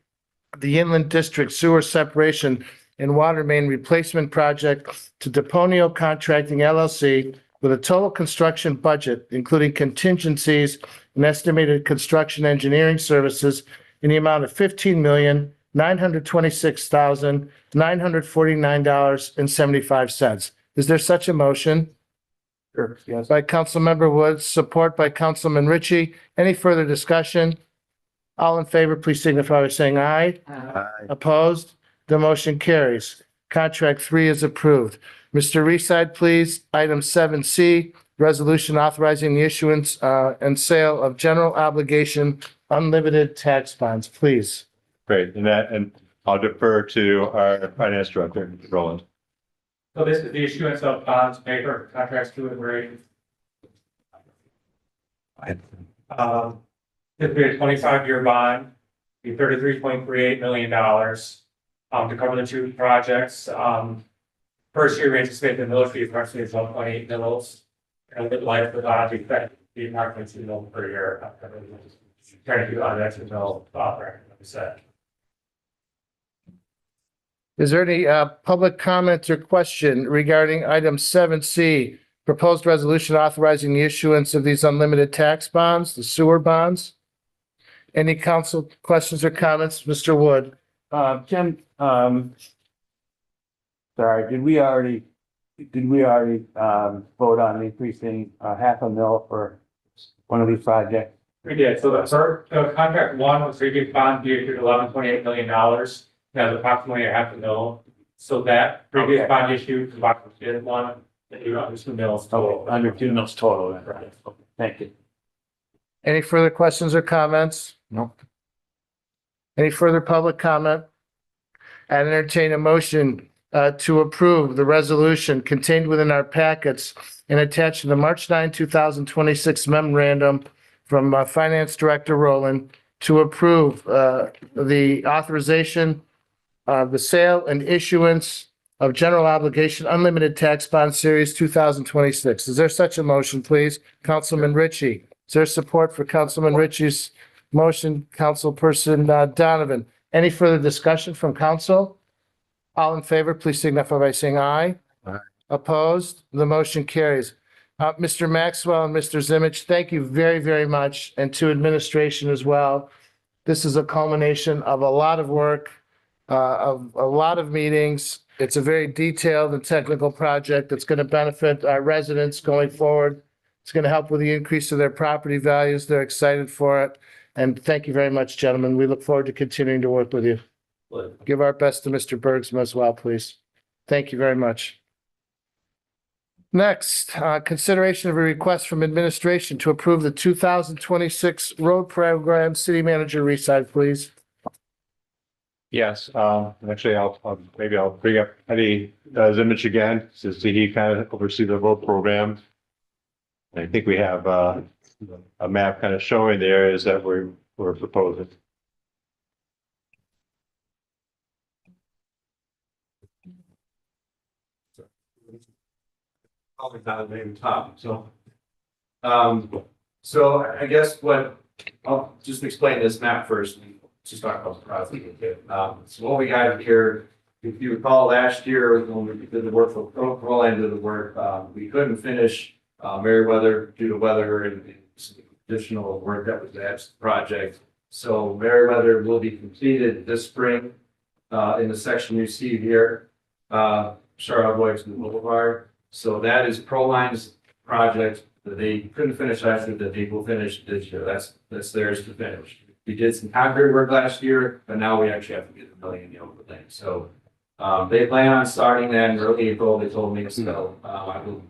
the Inland District Sewer Separation and Water Main Replacement Project to Deponio Contracting LLC with a total construction budget, including contingencies and estimated construction engineering services in the amount of $15,926,949.75. Is there such a motion? Sure, yes. By Councilmember Woods, support by Councilman Ritchie. Any further discussion? All in favor, please signify by saying aye. Aye. Opposed? The motion carries. Contract 3 is approved. Mr. Reside, please. Item 7C, resolution authorizing the issuance and sale of general obligation unlimited tax bonds, please. Great, and I'll defer to our finance director, Roland. So this is the issuance of bonds, paper, contracts to and rate. This will be a 25-year bond, be $33.38 million, to cover the 2 projects. First year, we anticipate the millage fee approximately is 1.8 mils. And a bit lighter for the bond, we expect the market to mil per year. Trying to do that to mill, like we said. Is there any public comment or question regarding item 7C, proposed resolution authorizing the issuance of these unlimited tax bonds, the sewer bonds? Any council questions or comments? Mr. Wood? Jim, sorry, did we already vote on increasing $500,000 for one of these projects? We did. So contract 1 was previous bond due to $11.28 million. Now approximately $500,000. So that previous Okay. bond issue combined with this one, that you under 2 mils total. Under 2 mils total, then, right? Okay, thank you. Any further questions or comments? No. Any further public comment? I entertain a motion to approve the resolution contained within our packets and attached to the March 9, 2026 memorandum from Finance Director Rowland to approve the authorization of the sale and issuance of general obligation unlimited tax bond series 2026. Is there such a motion, please? Councilman Ritchie. Is there support for Councilman Ritchie's motion? Councilperson Donovan. Any further discussion from council? All in favor, please signify by saying aye. Aye. Opposed? The motion carries. Mr. Maxwell and Mr. Zimmich, thank you very, very much, and to administration as well. This is a culmination of a lot of work, of a lot of meetings. It's a very detailed and technical project that's going to benefit our residents going forward. It's going to help with the increase of their property values. They're excited for it. And thank you very much, gentlemen. We look forward to continuing to work with you. Give our best to Mr. Bergsma as well, please. Thank you very much. Next, consideration of a request from administration to approve the 2026 road program. City Manager Reside, please. Yes, actually, maybe I'll bring up Eddie Zimmich again, to see he kind of oversee the road program. I think we have a map kind of showing the areas that we're proposing. Probably not a main top, so. So I guess I'll just explain this map first, and just talk about the project. So what we got here, if you recall last year, when we did the work for Roll end of the work, we couldn't finish Meriwether due to weather and some additional work that was added to the project. So Meriwether will be completed this spring in the section you see here, Charlotte Boys and Boulevard. So that is Proline's project that they couldn't finish last year, that they will finish this year. That's theirs to finish. We did some concrete work last year, but now we actually have to get the million over the thing. So They plan on starting that in early April, they told me, so, I will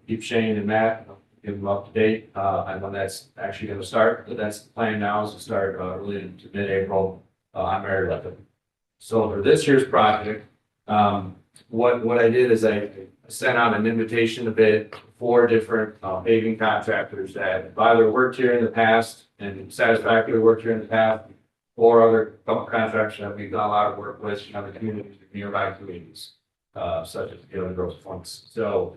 keep Shane and Matt, give them up to date, on when that's actually gonna start, but that's the plan now is to start, early to mid-April, on Mary Lipton. So for this year's project, what I did is I sent out an invitation to bid 4 different paving contractors that have either worked here in the past and satisfactorily worked here in the past, or other contractors that we've done a lot of work with in other communities, nearby communities, such as Gillen Grove Funds. So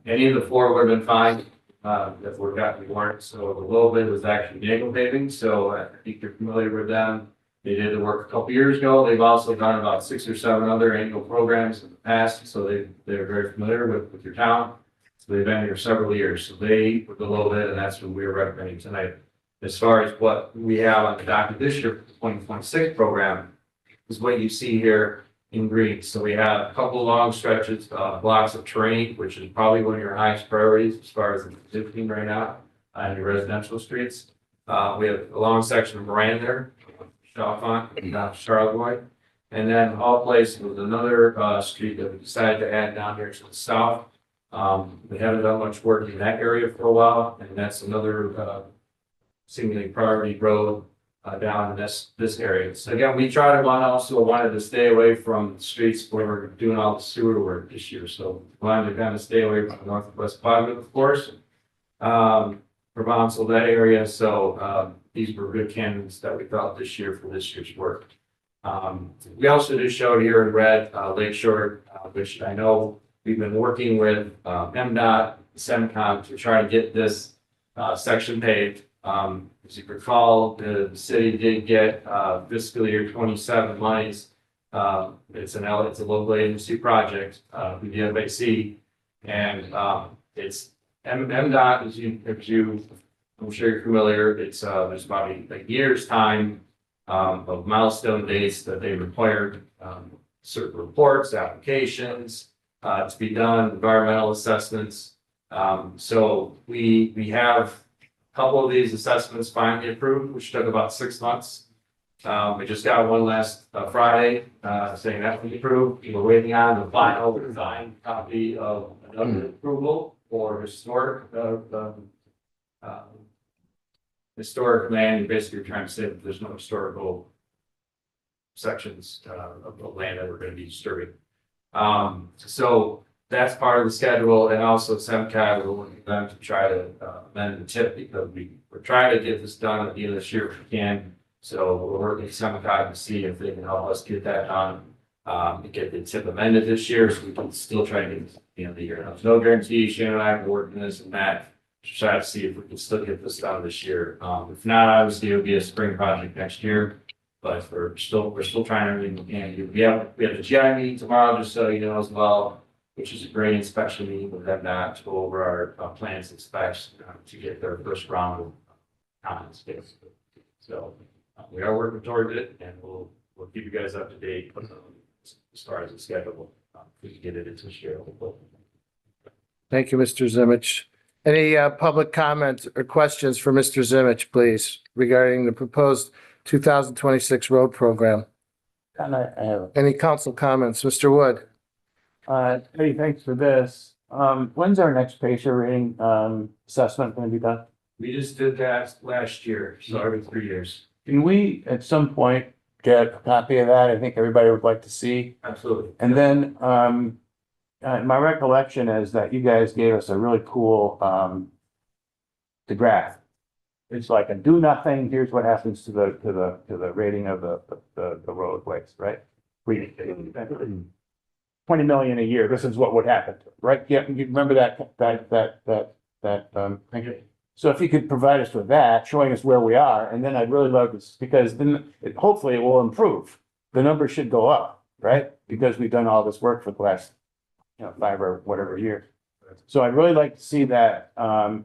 any of the 4 would have been fine, that were got the warrant. So the low bid was actually Nagel Paving. So I think you're familiar with them. They did the work a couple years ago. They've also done about 6 or 7 other annual programs in the past. So they're very familiar with your town. So they've been here several years. So they were the low bid, and that's what we're recommending tonight. As far as what we have on the docket this year for the 2026 program is what you see here in green. So we have a couple of long stretches, blocks of terrain, which is probably one of your highest priorities as far as existing right now on your residential streets. We have a long section of Moran there, Chalfont, Charlevoix. And then All Place was another street that we decided to add down here to the south. We haven't done much work in that area for a while, and that's another seemingly priority road down in this area. So again, we wanted to stay away from streets where we're doing all the sewer work this year. So we wanted to kind of stay away from the northwest quadrant, of course. Provençal, that area. So these were good candidates that we felt this year for this year's work. We also just showed here in red Lakeshore, which I know we've been working with MDOT, SEMCOM to try to get this section paved. As you recall, the city did get fiscal year 27 monies. It's a local agency project, the DFAC, and it's MDOT, I'm sure you're familiar. It's there's about a year's time of milestone dates that they required certain reports, applications to be done, environmental assessments. So we have a couple of these assessments finally approved, which took about 6 months. We just got one last Friday saying that was approved. We're waiting on the final design copy of another approval for historic land. Basically, trying to say that there's no historical sections of the land that we're going to be disturbing. So that's part of the schedule, and also SEMCOG will work with them to try to amend the tip, because we're trying to get this done at the end of this year if we can. So we're working with SEMCOG to see if they can help us get that done, to get the tip amended this year, so we can still try to get it at the end of the year. Now, there's no guarantee. Shannon and I are working this and that to try to see if we can still get this done this year. If not, obviously it'll be a spring project next year. But we're still trying everything we can do. We have the GI meeting tomorrow, just so you know as well, which is a great inspection meeting with them now to go over our plans and specs to get their first round of comments. So we are working toward it, and we'll keep you guys up to date as far as the schedule. We can get it into the year. Thank you, Mr. Zimmich. Any public comments or questions for Mr. Zimmich, please, regarding the proposed 2026 road program? And I have, Any council comments? Mr. Wood? Eddie, thanks for this. When's our next PACER rating, assessment going to be done? We just did that last year, so every 3 years. Can we, at some point, get a copy of that? I think everybody would like to see. Absolutely. And then, my recollection is that you guys gave us a really cool, the graph. It's like a do nothing, here's what happens to the rating of the roadways, right? 20 million a year, this is what would happen, right? Yeah, you remember that thing? So if you could provide us with that, showing us where we are, and then I'd really love this, because then hopefully it will improve. The numbers should go up, right? Because we've done all this work for the last, 5 or whatever years. So I'd really like to see that, that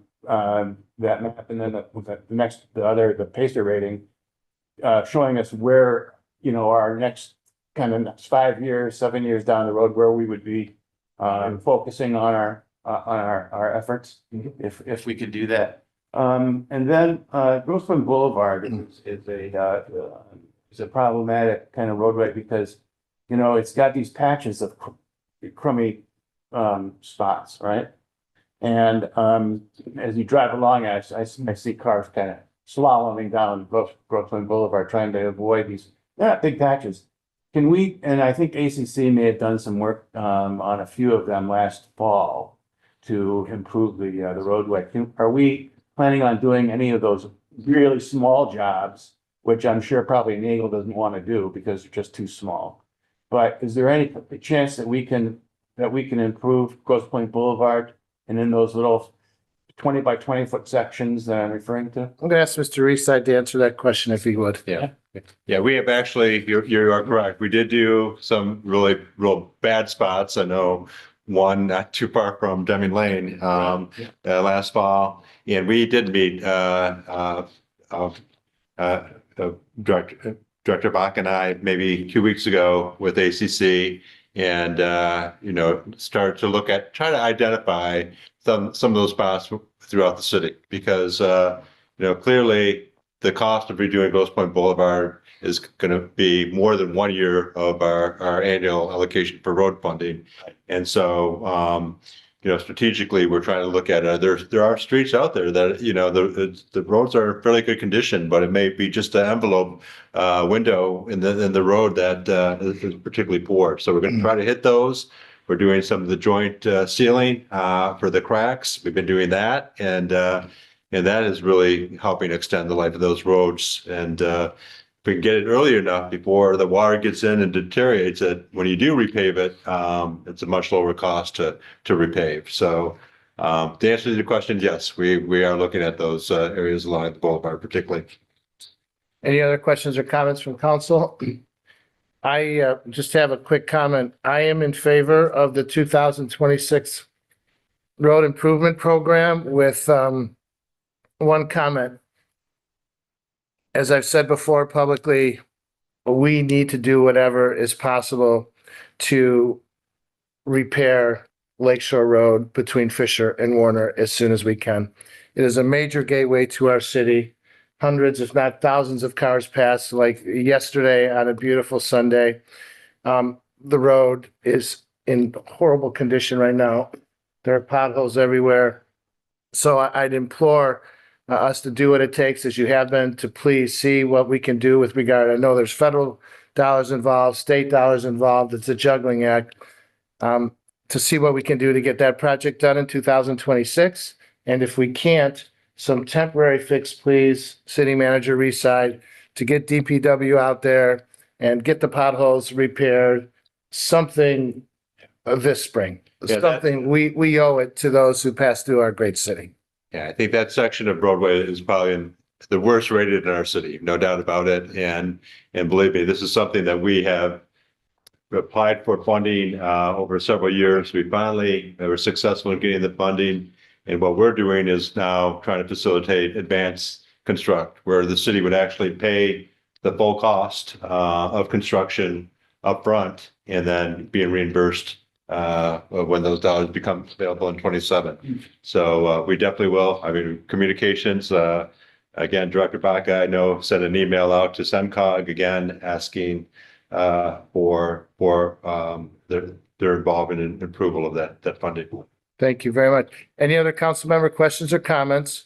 map, and then the PACER rating, showing us where, our next 5 years, 7 years down the road, where we would be, focusing on our efforts, if we could do that. And then, Grossman Boulevard is a problematic kind of roadway, because you know, it's got these patches of crummy, spots, right? And, as you drive along, I see cars kind of slaloming down Brooklyn Boulevard, trying to avoid these, they're not big patches. Can we, and I think ACC may have done some work, on a few of them last fall to improve the roadway. Are we planning on doing any of those really small jobs, which I'm sure probably Nagel doesn't want to do because they're just too small? But is there any chance that we can improve Grosse Pointe Boulevard and in those little 20 by 20 foot sections that I'm referring to? I'm gonna ask Mr. Reeside to answer that question if he would. Yeah, we have actually, you are correct. We did do some really real bad spots. I know one not too far from Deming Lane, last fall. And we did meet, Director Bach and I maybe 2 weeks ago with ACC and, start to try to identify some of those spots throughout the city because, clearly the cost of redoing Grosse Pointe Boulevard is going to be more than 1 year of our annual allocation for road funding. And so, strategically, we're trying to look at there are streets out there that, the roads are in fairly good condition, but it may be just an envelope window in the road that is particularly poor. So we're going to try to hit those. We're doing some of the joint sealing for the cracks. We've been doing that, and that is really helping extend the life of those roads. And if we can get it early enough before the water gets in and deteriorates it, when you do repave it, it's a much lower cost to repave. So the answer to your question, yes, we are looking at those areas along the boulevard particularly. Any other questions or comments from council? I just have a quick comment. I am in favor of the 2026 road improvement program with one comment. As I've said before publicly, we need to do whatever is possible to repair Lakeshore Road between Fisher and Warner as soon as we can. It is a major gateway to our city. Hundreds, if not thousands of cars pass like yesterday on a beautiful Sunday. The road is in horrible condition right now. There are potholes everywhere. So I'd implore us to do what it takes, as you have been, to please see what we can do with regard. I know there's federal dollars involved, state dollars involved. It's a juggling act. To see what we can do to get that project done in 2026. And if we can't, some temporary fix, please, City Manager Reeside, to get DPW out there and get the potholes repaired, something this spring. Yeah, Something we owe it to those who pass through our great city. Yeah, I think that section of Broadway is probably the worst rated in our city, no doubt about it. And believe me, this is something that we have applied for funding over several years. We finally were successful in getting the funding. And what we're doing is now trying to facilitate advanced construct, where the city would actually pay the full cost of construction upfront and then being reimbursed when those dollars become available in 27. So we definitely will. I mean, communications, again, Director Baca, I know, sent an email out to SEMCOG again, asking for their involvement in approval of that funding. Thank you very much. Any other council member questions or comments?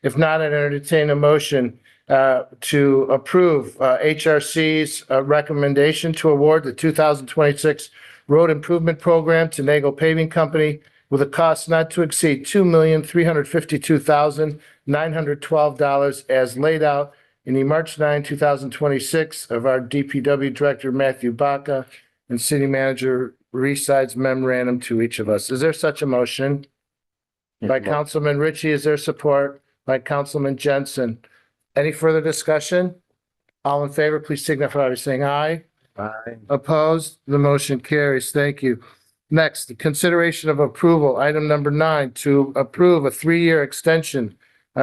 If not, I'd entertain a motion to approve HRC's recommendation to award the 2026 road improvement program to Nagel Paving Company with a cost not to exceed $2,352,912 as laid out in the March 9, 2026 of our DPW Director Matthew Baca and City Manager Reeside's memorandum to each of us. Is there such a motion? By Councilman Ritchie, is there support? By Councilman Jensen. Any further discussion? All in favor, please signify by saying aye. Aye. Opposed? The motion carries. Thank you. Next, the consideration of approval, item number 9, to approve a 3-year extension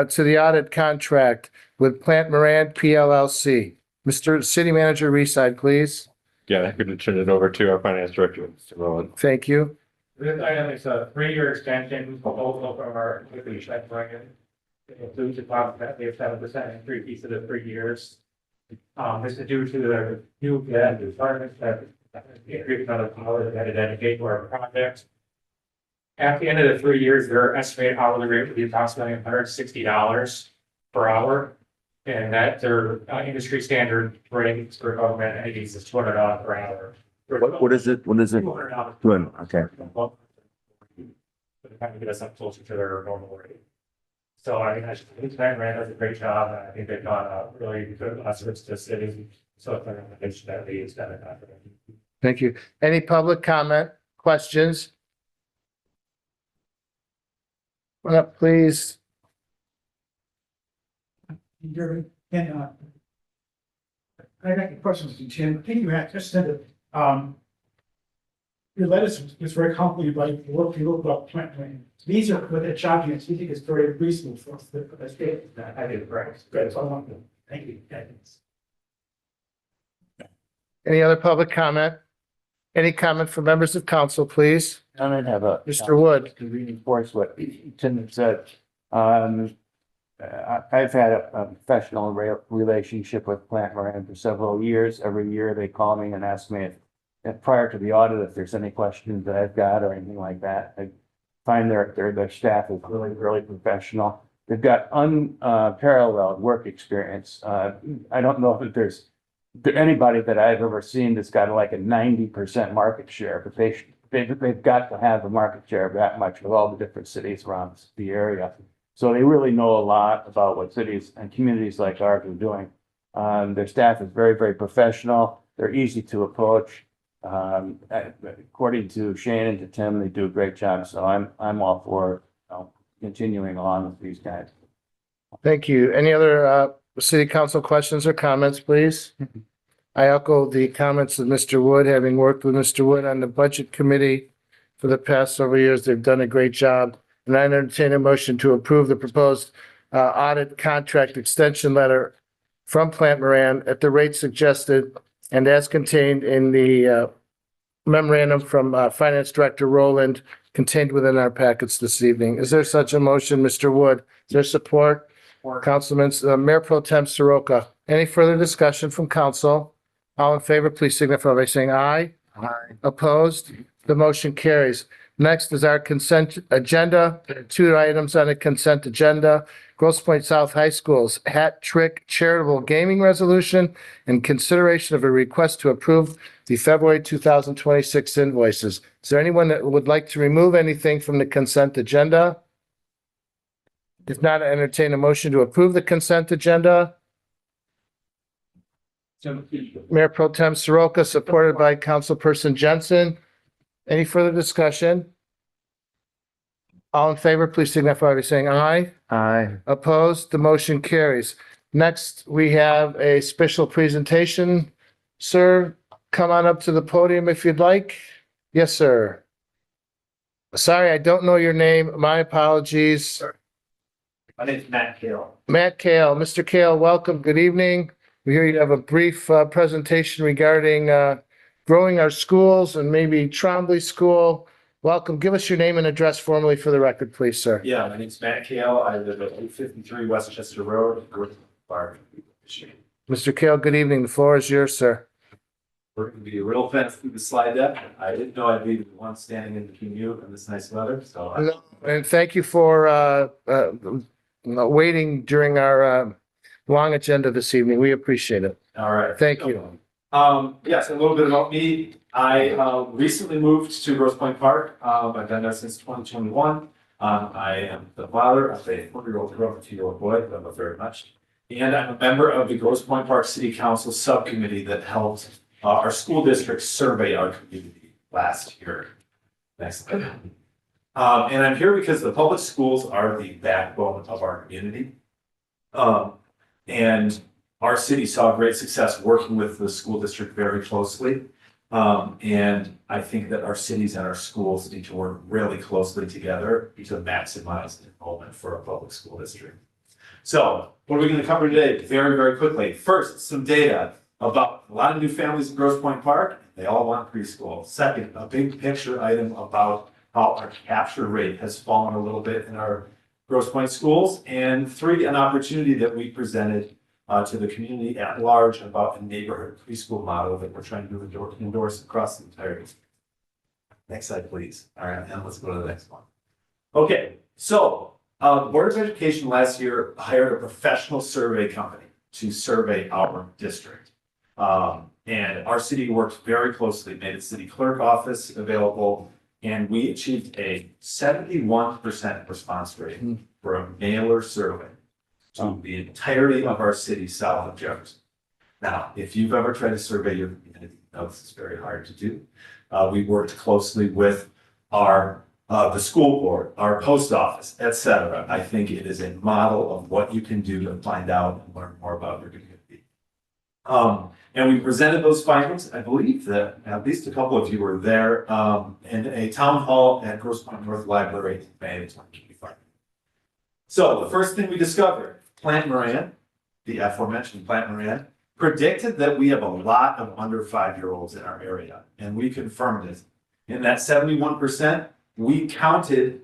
to the audit contract with Plant Moran PLLC. Mr. City Manager Reeside, please. Yeah, I'm going to turn it over to our finance director, Mr. Rowan. Thank you. This item is a 3-year extension proposal from our equity check bringing. It includes a cost that we have 7% increase each of the 3 years. This is due to the new debt requirements that Increase another dollar that it dedicate to our project. At the end of the 3 years, their estimated hourly rate would be approximately $160 per hour. And that their industry standard rate for government entities is $200 per hour. What is it? What is it? $200. Good, okay. To kind of get us up closer to their normal rate. So I mean, I think Plant Moran does a great job, and I think they've done a really good service to the city. So it's an recommendation that we extend it out. Thank you. Any public comment, questions? Come up, please. And, I got a question to Tim. I think you had just said that, your letter was very complicated, like, what you look about plant planning. These are what the job units, we think is very reasonable for us, that's good. I did, right, good, so I want to, thank you. Any other public comment? Any comment from members of council, please? And I'd have a. Mr. Wood. To reinforce what Tim said, I've had a professional relationship with Plant Moran for several years. Every year they call me and ask me if prior to the audit, if there's any questions that I've got or anything like that. I find their staff is really, really professional. They've got unparalleled work experience. I don't know if there's anybody that I've ever seen that's got like a 90% market share, but they've got to have a market share of that much with all the different cities around the area. So they really know a lot about what cities and communities like ours are doing. Their staff is very, very professional. They're easy to approach. According to Shane and to Tim, they do a great job. So I'm all for continuing along with these guys. Thank you. Any other city council questions or comments, please? I echo the comments of Mr. Wood. Having worked with Mr. Wood on the budget committee for the past several years, they've done a great job. And I entertain a motion to approve the proposed audit contract extension letter from Plant Moran at the rate suggested and as contained in the memorandum from Finance Director Rowland contained within our packets this evening. Is there such a motion, Mr. Wood? Is there support? Councilman, Mayor Pro Tem Soroka. Any further discussion from council? All in favor, please signify by saying aye. Aye. Opposed? The motion carries. Next is our consent agenda. There are 2 items on the consent agenda. Grosse Pointe South High School's Hat Trick Charitable Gaming Resolution and consideration of a request to approve the February 2026 invoices. Is there anyone that would like to remove anything from the consent agenda? If not, I entertain a motion to approve the consent agenda. Mayor Pro Tem Soroka, supported by Councilperson Jensen. Any further discussion? All in favor, please signify by saying aye. Aye. Opposed? The motion carries. Next, we have a special presentation. Sir, come on up to the podium if you'd like. Yes, sir. Sorry, I don't know your name. My apologies. My name is Matt Kale. Matt Kale. Mr. Kale, welcome. Good evening. We hear you have a brief presentation regarding growing our schools and maybe Trombley School. Welcome. Give us your name and address formally for the record, please, sir. Yeah, my name's Matt Kale. I live at 853 Westchester Road, North Park, Michigan. Mr. Kale, good evening. The floor is yours, sir. We're going to be real fast through the slide deck. I didn't know I'd be the one standing in the commute in this nice weather, so. And thank you for waiting during our long agenda this evening. We appreciate it. All right. Thank you. Yes, a little bit about me. I recently moved to Grosse Pointe Park. I've been there since 2021. I am the father of a 4-year-old girl and a 2-year-old boy, I love very much. And I'm a member of the Grosse Pointe Park City Council subcommittee that helped our school district survey our community last year. Next. And I'm here because the public schools are the backbone of our community. And our city saw great success working with the school district very closely. And I think that our cities and our schools need to work really closely together to maximize enrollment for a public school district. So what are we going to cover today? Very, very quickly. First, some data about a lot of new families in Grosse Pointe Park. They all want preschool. Second, a big picture item about how our capture rate has fallen a little bit in our Grosse Pointe schools. And 3, an opportunity that we presented to the community at large about a neighborhood preschool model that we're trying to endorse across the entire district. Next slide, please. All right, and let's go to the next one. Okay, so the Board of Education last year hired a professional survey company to survey our district. And our city worked very closely, made its city clerk office available, and we achieved a 71% response rate for a mailer survey to the entirety of our city south of Jefferson. Now, if you've ever tried to survey your community, you know this is very hard to do. We worked closely with our the school board, our post office, etc. I think it is a model of what you can do to find out and learn more about your community. And we presented those findings. I believe that at least a couple of you were there in a town hall at Grosse Pointe North Library in May of 2025. So the first thing we discovered, Plant Moran, the aforementioned Plant Moran, predicted that we have a lot of under 5-year-olds in our area, and we confirmed it. In that 71%, we counted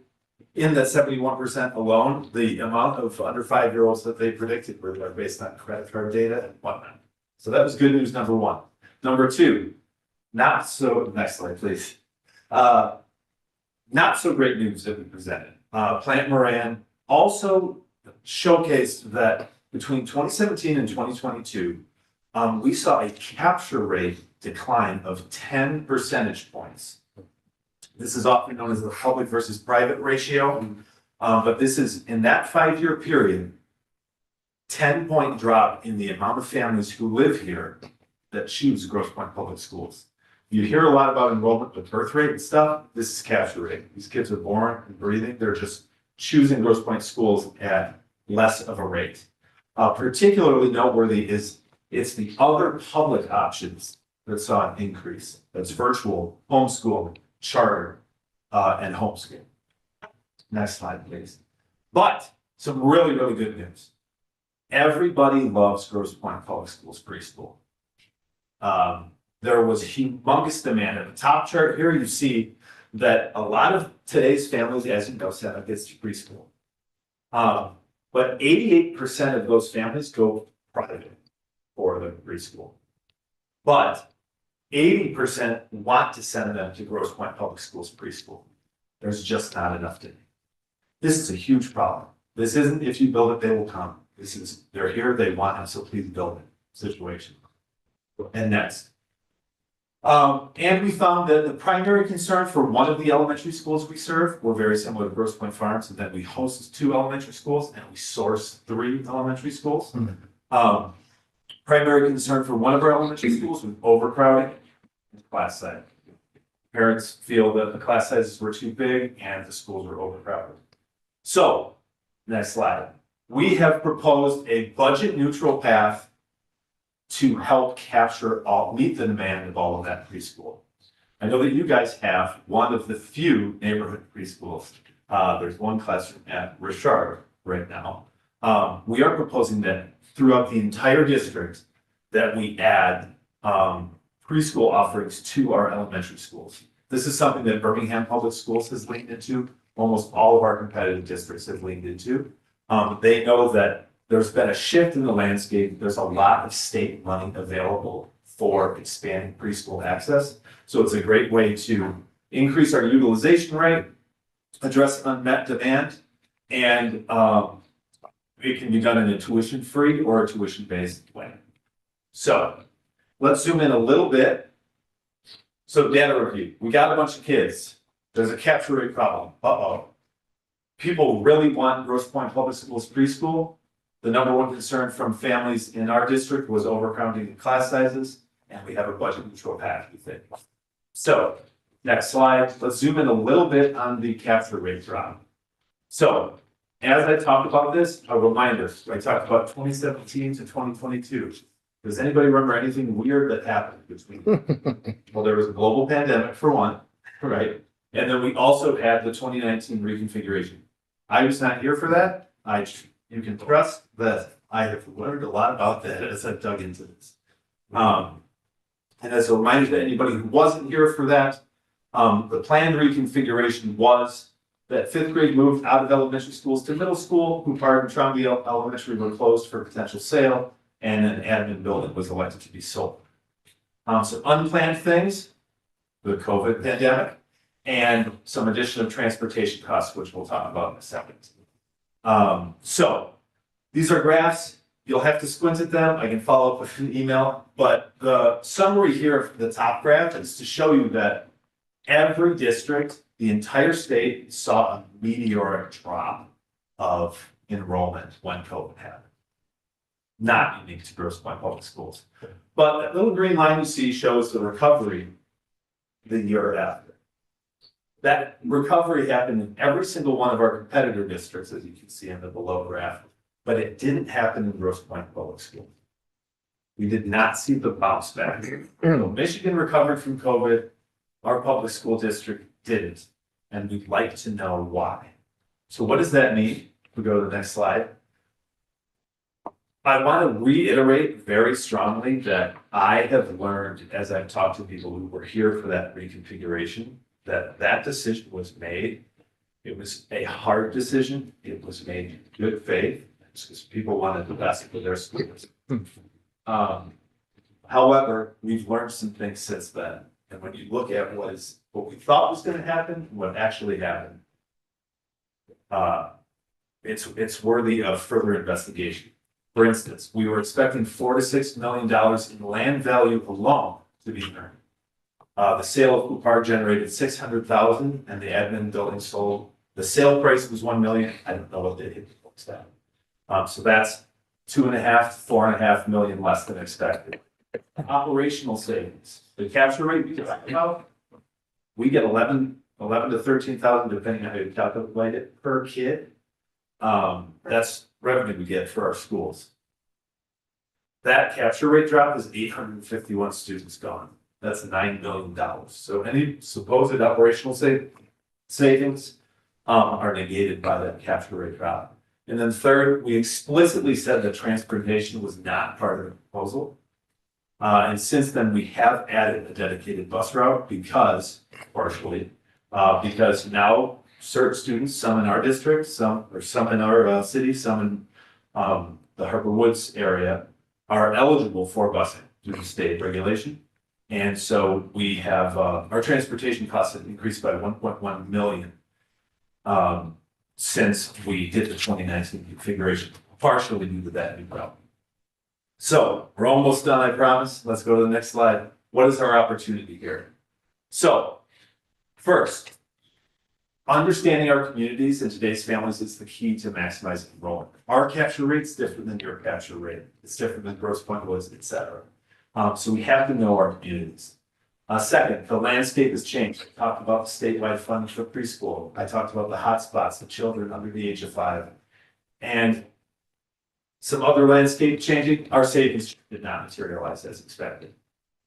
in that 71% alone, the amount of under 5-year-olds that they predicted were based on credit card data and whatnot. So that was good news, number one. Number two, not so, next slide, please. Not so great news that we presented. Plant Moran also showcased that between 2017 and 2022, we saw a capture rate decline of 10 percentage points. This is often known as the public versus private ratio, but this is in that 5-year period, 10-point drop in the amount of families who live here that choose Grosse Pointe Public Schools. You hear a lot about enrollment with birth rate and stuff. This is capture rate. These kids are born and breathing. They're just choosing Grosse Pointe schools at less of a rate. Particularly noteworthy is it's the other public options that saw an increase. That's virtual, homeschool, charter, and homeschool. Next slide, please. But some really, really good news. Everybody loves Grosse Pointe Public Schools preschool. There was humongous demand. At the top chart here, you see that a lot of today's families, as you know, send their kids to preschool. But 88% of those families go private for the preschool. But 80% want to send them to Grosse Pointe Public Schools preschool. There's just not enough today. This is a huge problem. This isn't if you build it, they will come. This is, they're here, they want it, so please build it situation. And next. And we found that the primary concern for one of the elementary schools we serve were very similar to Grosse Pointe Farms, and that we host 2 elementary schools and we source 3 elementary schools. Primary concern for one of our elementary schools was overcrowding and class size. Parents feel that the class sizes were too big and the schools were overcrowded. So, next slide. We have proposed a budget neutral path to help meet the demand of all of that preschool. I know that you guys have one of the few neighborhood preschools. There's one classroom at Richard right now. We are proposing that throughout the entire district that we add preschool offerings to our elementary schools. This is something that Birmingham Public Schools has leaned into. Almost all of our competitive districts have leaned into. They know that there's been a shift in the landscape. There's a lot of state money available for expanding preschool access. So it's a great way to increase our utilization rate, address unmet demand, and it can be done in a tuition-free or a tuition-based way. So let's zoom in a little bit. So data review, we got a bunch of kids. There's a capture rate problem. Uh-oh. People really want Grosse Pointe Public Schools preschool. The number one concern from families in our district was overcrowding in class sizes, and we have a budget neutral path, we think. So next slide, let's zoom in a little bit on the capture rate drop. So as I talked about this, a reminder, I talked about 2017 to 2022. Does anybody remember anything weird that happened between? Well, there was a global pandemic for one, right? And then we also had the 2019 reconfiguration. I was not here for that. You can trust that I have learned a lot about that as I've dug into this. And as a reminder to anybody who wasn't here for that, the planned reconfiguration was that 5th grade moved out of elementary schools to middle school. Huppard and Trumbull Elementary were closed for potential sale, and an admin building was elected to be sold. So unplanned things, the COVID pandemic, and some additional transportation costs, which we'll talk about in a second. So these are graphs. You'll have to squint at them. I can follow up with an email, but the summary here of the top graph is to show you that every district, the entire state, saw a meteoric drop of enrollment when COVID happened. Not unique to Grosse Pointe Public Schools. But that little green line you see shows the recovery the year after. That recovery happened in every single one of our competitor districts, as you can see in the below graph, but it didn't happen in Grosse Pointe Public Schools. We did not see the bounce back. So Michigan recovered from COVID, our public school district didn't, and we'd like to know why. So what does that mean? We go to the next slide. I want to reiterate very strongly that I have learned as I've talked to people who were here for that reconfiguration, that that decision was made. It was a hard decision. It was made in good faith because people wanted the best for their schools. However, we've learned some things since then. And when you look at what we thought was going to happen, what actually happened, it's worthy of further investigation. For instance, we were expecting $4 to $6 million in land value alone to be earned. The sale of Coupar generated $600,000, and the admin building sold. The sale price was $1 million. I don't know what they hit the books down. So that's $2.5 to $4.5 million less than expected. Operational savings. The capture rate we talked about, we get 11 to 13,000, depending on how you calculate it, per kid. That's revenue we get for our schools. That capture rate drop is 851 students gone. That's $9 million. So any supposed operational savings are negated by that capture rate drop. And then third, we explicitly said that transportation was not part of the proposal. And since then, we have added a dedicated bus route because now certain students, some in our district, some in our city, some in the Harper Woods area, are eligible for busing due to state regulation. And so we have our transportation costs have increased by 1.1 million since we did the 2019 configuration, partially due to that new route. So we're almost done, I promise. Let's go to the next slide. What is our opportunity here? So first, understanding our communities and today's families is the key to maximizing enrollment. Our capture rate's different than your capture rate. It's different than Grosse Pointe Woods, et cetera. So we have to know our communities. Second, the landscape has changed. I talked about the statewide funding for preschool. I talked about the hotspots of children under the age of 5. And some other landscape changing, our savings did not materialize as expected.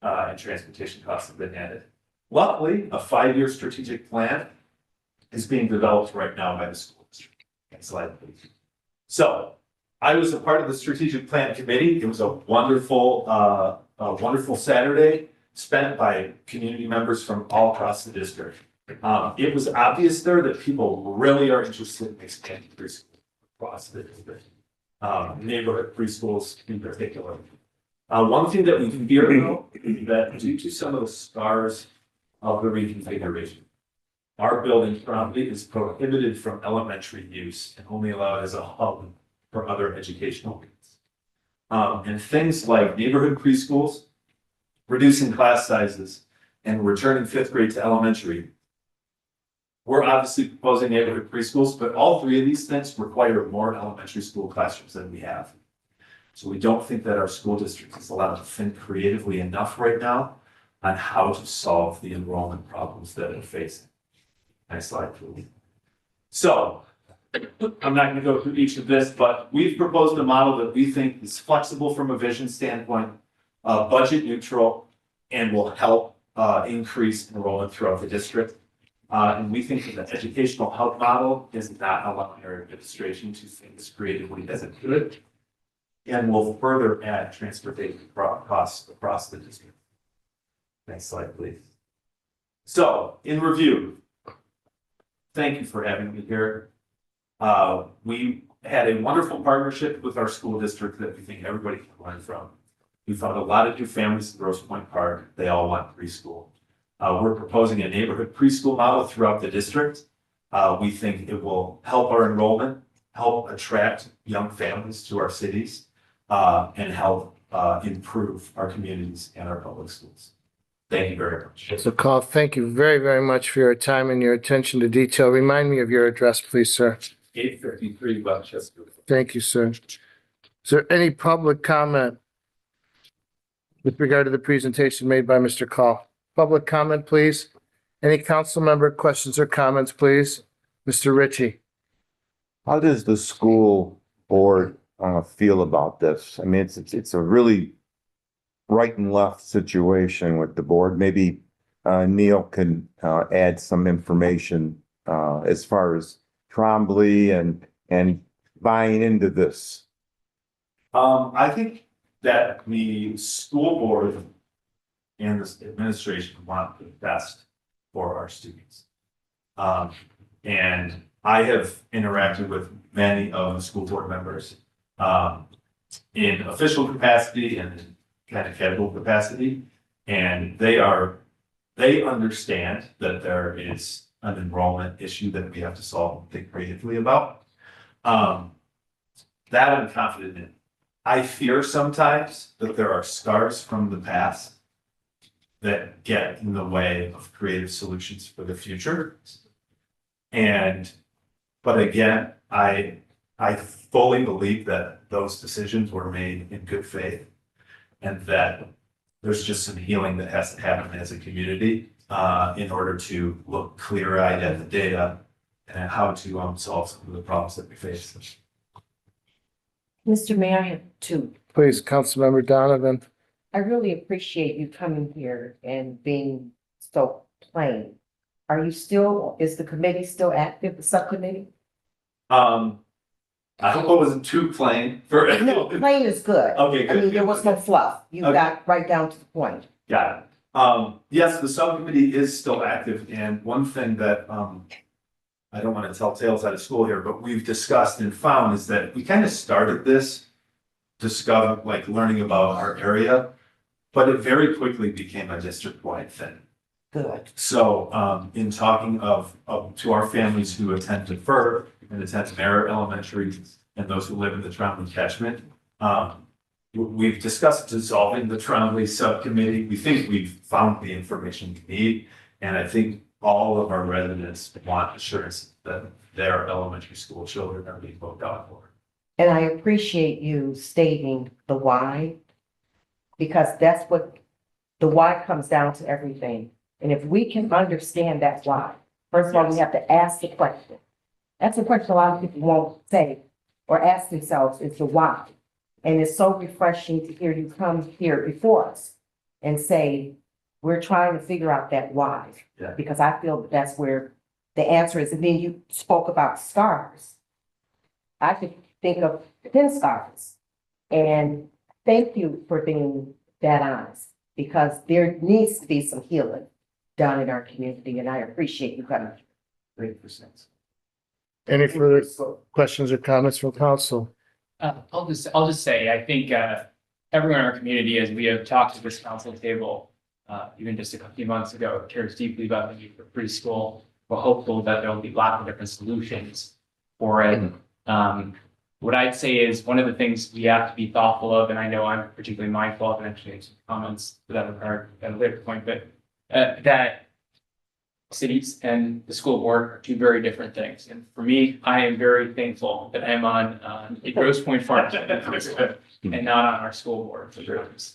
And transportation costs have been added. Luckily, a 5-year strategic plan is being developed right now by the school district. Next slide, please. So I was a part of the strategic plan committee. It was a wonderful Saturday spent by community members from all across the district. It was obvious there that people really are interested in expanding preschool across the district, neighborhood preschools in particular. One thing that we fear though is that due to some of the scars of the reconfiguration, our building currently is prohibited from elementary use and only allowed as a hub for other educational needs. And things like neighborhood preschools, reducing class sizes, and returning 5th grade to elementary. We're obviously proposing neighborhood preschools, but all 3 of these things require more elementary school classrooms than we have. So we don't think that our school district is allowed to think creatively enough right now on how to solve the enrollment problems that are facing. Next slide, please. So I'm not going to go through each of this, but we've proposed a model that we think is flexible from a vision standpoint, budget neutral, and will help increase enrollment throughout the district. And we think that the educational hub model is not allowing our administration to think as creatively as it could, and will further add transportation costs across the district. Next slide, please. So, in review, thank you for having me here. We had a wonderful partnership with our school district that we think everybody can learn from. We found a lot of new families in Grosse Pointe Park. They all want preschool. We're proposing a neighborhood preschool model throughout the district. We think it will help our enrollment, help attract young families to our cities, and help improve our communities and our public schools. Thank you very much. So Carl, thank you very, very much for your time and your attention to detail. Remind me of your address, please, sir. 853 Westchester. Thank you, sir. Is there any public comment with regard to the presentation made by Mr. Call? Public comment, please. Any council member questions or comments, please? Mr. Ritchie. How does the school board feel about this? I mean, it's a really right and left situation with the board. Maybe Neil can add some information as far as Trombley and buying into this. I think that the school board and this administration want the best for our students. And I have interacted with many of the school board members in official capacity and in kind of casual capacity. And they understand that there is an enrollment issue that we have to solve and think creatively about. That I'm confident in. I fear sometimes that there are scars from the past that get in the way of creative solutions for the future. But again, I fully believe that those decisions were made in good faith and that there's just some healing that has to happen as a community in order to look clear-eyed at the data and how to solve some of the problems that we face. Mr. Mayor, I have two. Please, Councilmember Donovan. I really appreciate you coming here and being so plain. Is the committee still active, the subcommittee? I hope I wasn't too plain for. No, plain is good. Okay, I mean, good. there was no fluff. You Okay. got right down to the point. Got it. Yes, the subcommittee is still active, and one thing that, I don't want to tell tales out of school here, but we've discussed and found is that we kind of started this learning about our area, but it very quickly became a district-wide thing. Good. So, in talking to our families who attend Defer and attend Merritt Elementary and those who live in the Trombley catchment, we've discussed dissolving the Trombley subcommittee. We think we've found the information we need. And I think all of our residents want assurance that their elementary school children are being looked out for. And I appreciate you stating the why, because that's what, the why comes down to everything. And if we can understand that why, first of all, we have to ask the question. That's a question a lot of people won't say or ask themselves, is the why. And it's so refreshing to hear you come here before us and say, we're trying to figure out that why. Yeah. Because I feel that that's where the answer is. And then you spoke about scars. I could think of pin scars. And thank you for being that honest, because there needs to be some healing done in our community, and I appreciate you coming. 3%. Any further questions or comments from council? I'll just say, I think everyone in our community, as we have talked at this council table, even just a few months ago, cares deeply about the need for preschool. We're hopeful that there will be lots of different solutions for it. What I'd say is one of the things we have to be thoughtful of, and I know I'm particularly mindful of, and actually make some comments to that regard at a later point, but that cities and the school board are two very different things. And for me, I am very thankful that I'm on a Grosse Pointe Farms and not on our school board,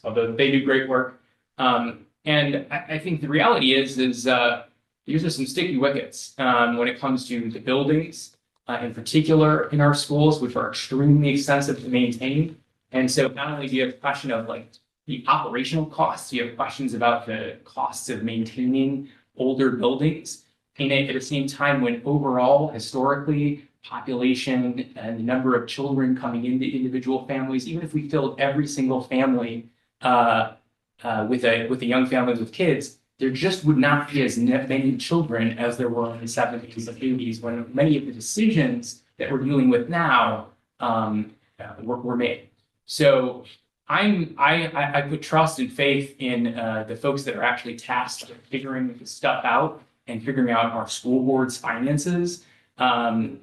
although they do great work. And I think the reality is these are some sticky wickets when it comes to the buildings, in particular in our schools, which are extremely expensive to maintain. And so not only do you have a question of like the operational costs, you have questions about the costs of maintaining older buildings. And at the same time, when overall, historically, population and the number of children coming into individual families, even if we filled every single family with a young family with kids, there just would not be as many children as there were in the 70s and 80s, when many of the decisions that we're dealing with now were made. So I put trust and faith in the folks that are actually tasked with figuring this stuff out and figuring out our school board's finances. I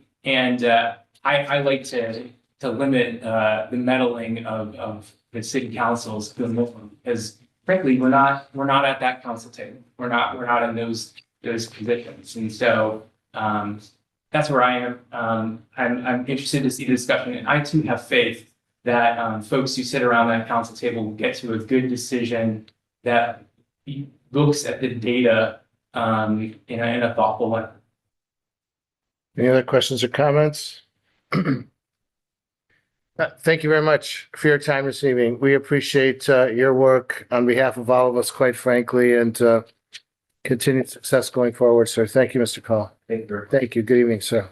like to limit the meddling of the city councils because frankly, we're not at that council table. We're not in those positions. And so that's where I am. I'm interested to see the discussion, and I too have faith that folks who sit around that council table will get to a good decision that looks at the data in a thoughtful way. Any other questions or comments? Thank you very much for your time this evening. We appreciate your work on behalf of all of us, quite frankly, and continued success going forward, sir. Thank you, Mr. Call. Thank you. Thank you. Good evening, sir.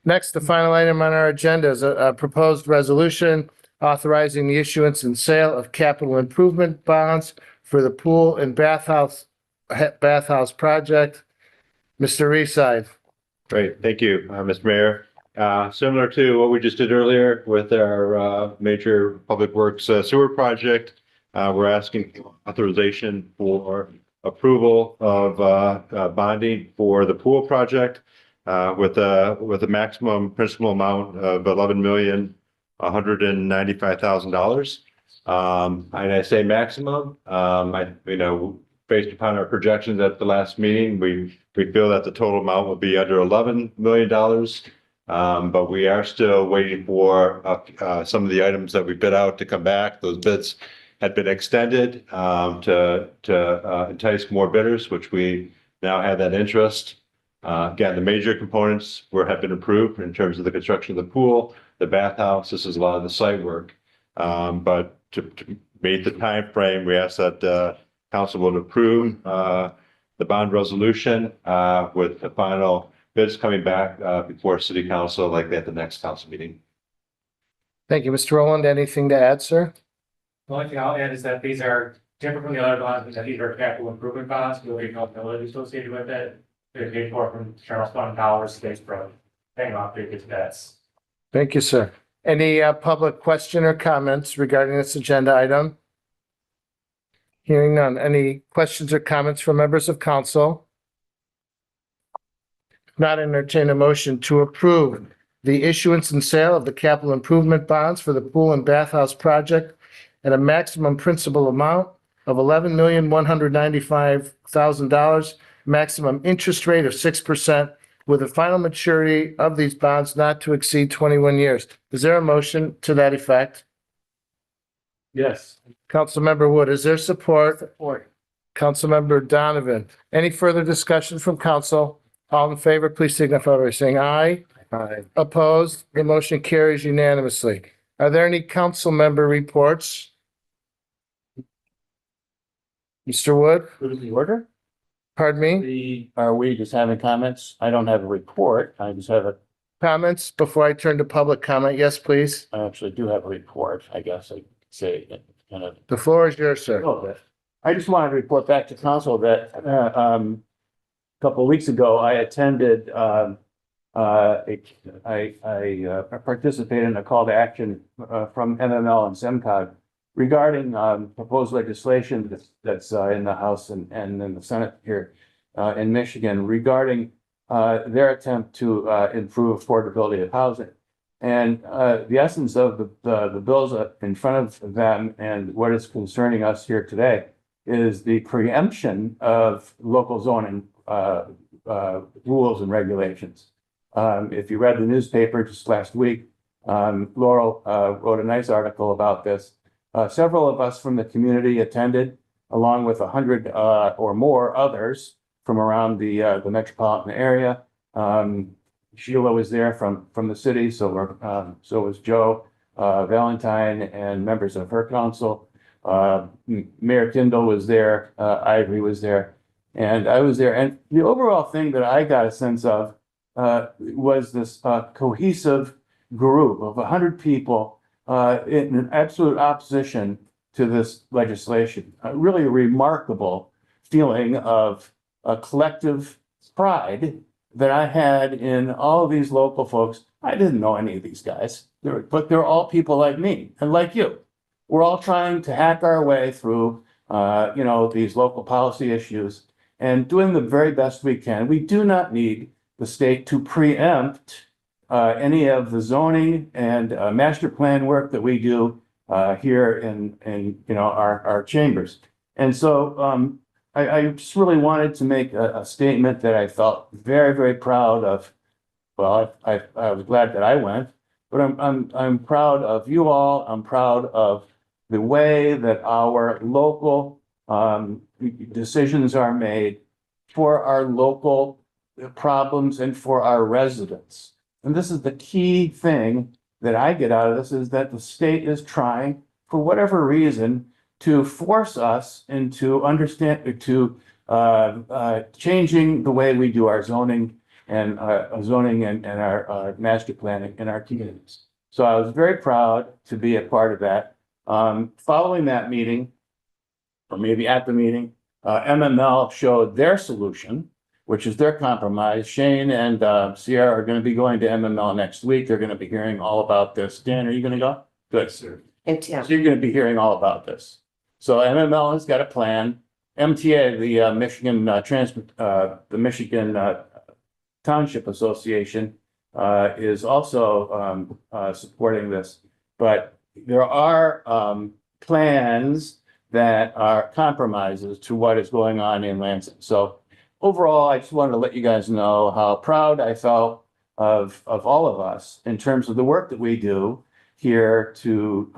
Next, the final item on our agenda is a proposed resolution authorizing the issuance and sale of capital improvement bonds for the pool and bathhouse project. Mr. Reside. Great, thank you, Mr. Mayor. Similar to what we just did earlier with our major public works sewer project, we're asking authorization for approval of bonding for the pool project with a maximum principal amount of $11,195,000. And I say maximum, based upon our projections at the last meeting, we feel that the total amount will be under $11 million. But we are still waiting for some of the items that we bid out to come back. Those bids had been extended to entice more bidders, which we now have that interest. Again, the major components have been approved in terms of the construction of the pool, the bathhouse. This is a lot of the site work. But to meet the time frame, we ask that council will approve the bond resolution with the final bids coming back before city council, likely at the next council meeting. Thank you, Mr. Rowland. Anything to add, sir? The only thing I'll add is that these are different from the other bonds, that these are capital improvement bonds, there will be no penalty associated with it. They're paid for from general fund dollars, states from paying off previous debts. Thank you, sir. Any public question or comments regarding this agenda item? Hearing none. Any questions or comments from members of council? If not, entertain a motion to approve the issuance and sale of the capital improvement bonds for the pool and bathhouse project at a maximum principal amount of $11,195,000, maximum interest rate of 6%, with a final maturity of these bonds not to exceed 21 years. Is there a motion to that effect? Yes. Councilmember Wood, is there support? Support. Councilmember Donovan, any further discussion from council? All in favor, please signify by saying aye. Aye. Opposed? The motion carries unanimously. Are there any council member reports? Mr. Wood, Go to the order. pardon me? Are we just having comments? I don't have a report. I just have a, Comments before I turn to public comment? Yes, please. I actually do have a report, I guess I could say, kind of. The floor is yours, sir. little bit. I just wanted to report back to council that a couple of weeks ago, I attended I participated in a call to action from MML and SEMCOG regarding proposed legislation that's in the House and in the Senate here in Michigan regarding their attempt to improve affordability of housing. And the essence of the bills in front of them and what is concerning us here today is the preemption of local zoning rules and regulations. If you read the newspaper just last week, Laurel wrote a nice article about this. Several of us from the community attended, along with 100 or more others from around the metropolitan area. Sheila was there from the city, so was Joe Valentine and members of her council. Mayor Tyndall was there, Ivory was there, and I was there. And the overall thing that I got a sense of was this cohesive group of 100 people in absolute opposition to this legislation. A really remarkable feeling of a collective pride that I had in all of these local folks, I didn't know any of these guys, but they're all people like me and like you. We're all trying to hack our way through, these local policy issues and doing the very best we can. We do not need the state to preempt any of the zoning and master plan work that we do here in our chambers. And so I just really wanted to make a statement that I felt very, very proud of. Well, I was glad that I went, but I'm proud of you all. I'm proud of the way that our local decisions are made for our local problems and for our residents. And this is the key thing that I get out of this, is that the state is trying, for whatever reason, to force us into changing the way we do our zoning and our master planning in our communities. So I was very proud to be a part of that. Following that meeting, or maybe at the meeting, MML showed their solution, which is their compromise. Shane and Sierra are going to be going to MML next week. They're going to be hearing all about this. Dan, are you going to go? Good, sir. And Tim. So you're going to be hearing all about this. So MML has got a plan. MTA, the Michigan Township Association, is also supporting this. But there are plans that are compromises to what is going on in Lansing. So overall, I just wanted to let you guys know how proud I felt of all of us in terms of the work that we do here to,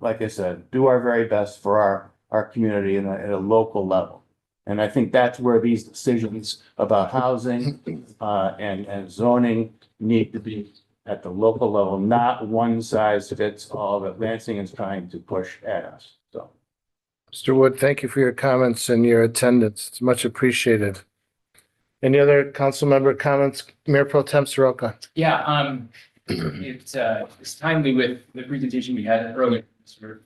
like I said, do our very best for our community at a local level. And I think that's where these decisions about housing and zoning need to be at the local level, not one size fits all that Lansing is trying to push at us. So, Mr. Wood, thank you for your comments and your attendance. It's much appreciated. Any other council member comments? Mayor Pro Tem Soroka. Yeah, it's timely with the presentation we had earlier, Mr.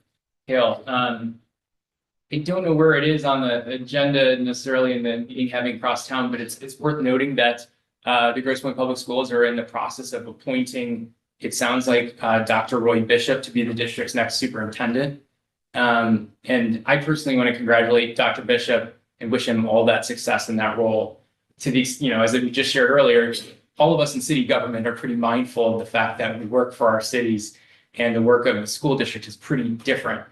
Hale. I don't know where it is on the agenda necessarily in the meeting having cross town, but it's worth noting that the Grosse Pointe Public Schools are in the process of appointing, it sounds like, Dr. Roy Bishop to be the district's next superintendent. And I personally want to congratulate Dr. Bishop and wish him all that success in that role. To the, as we just shared earlier, all of us in city government are pretty mindful of the fact that we work for our cities and the work of a school district is pretty different.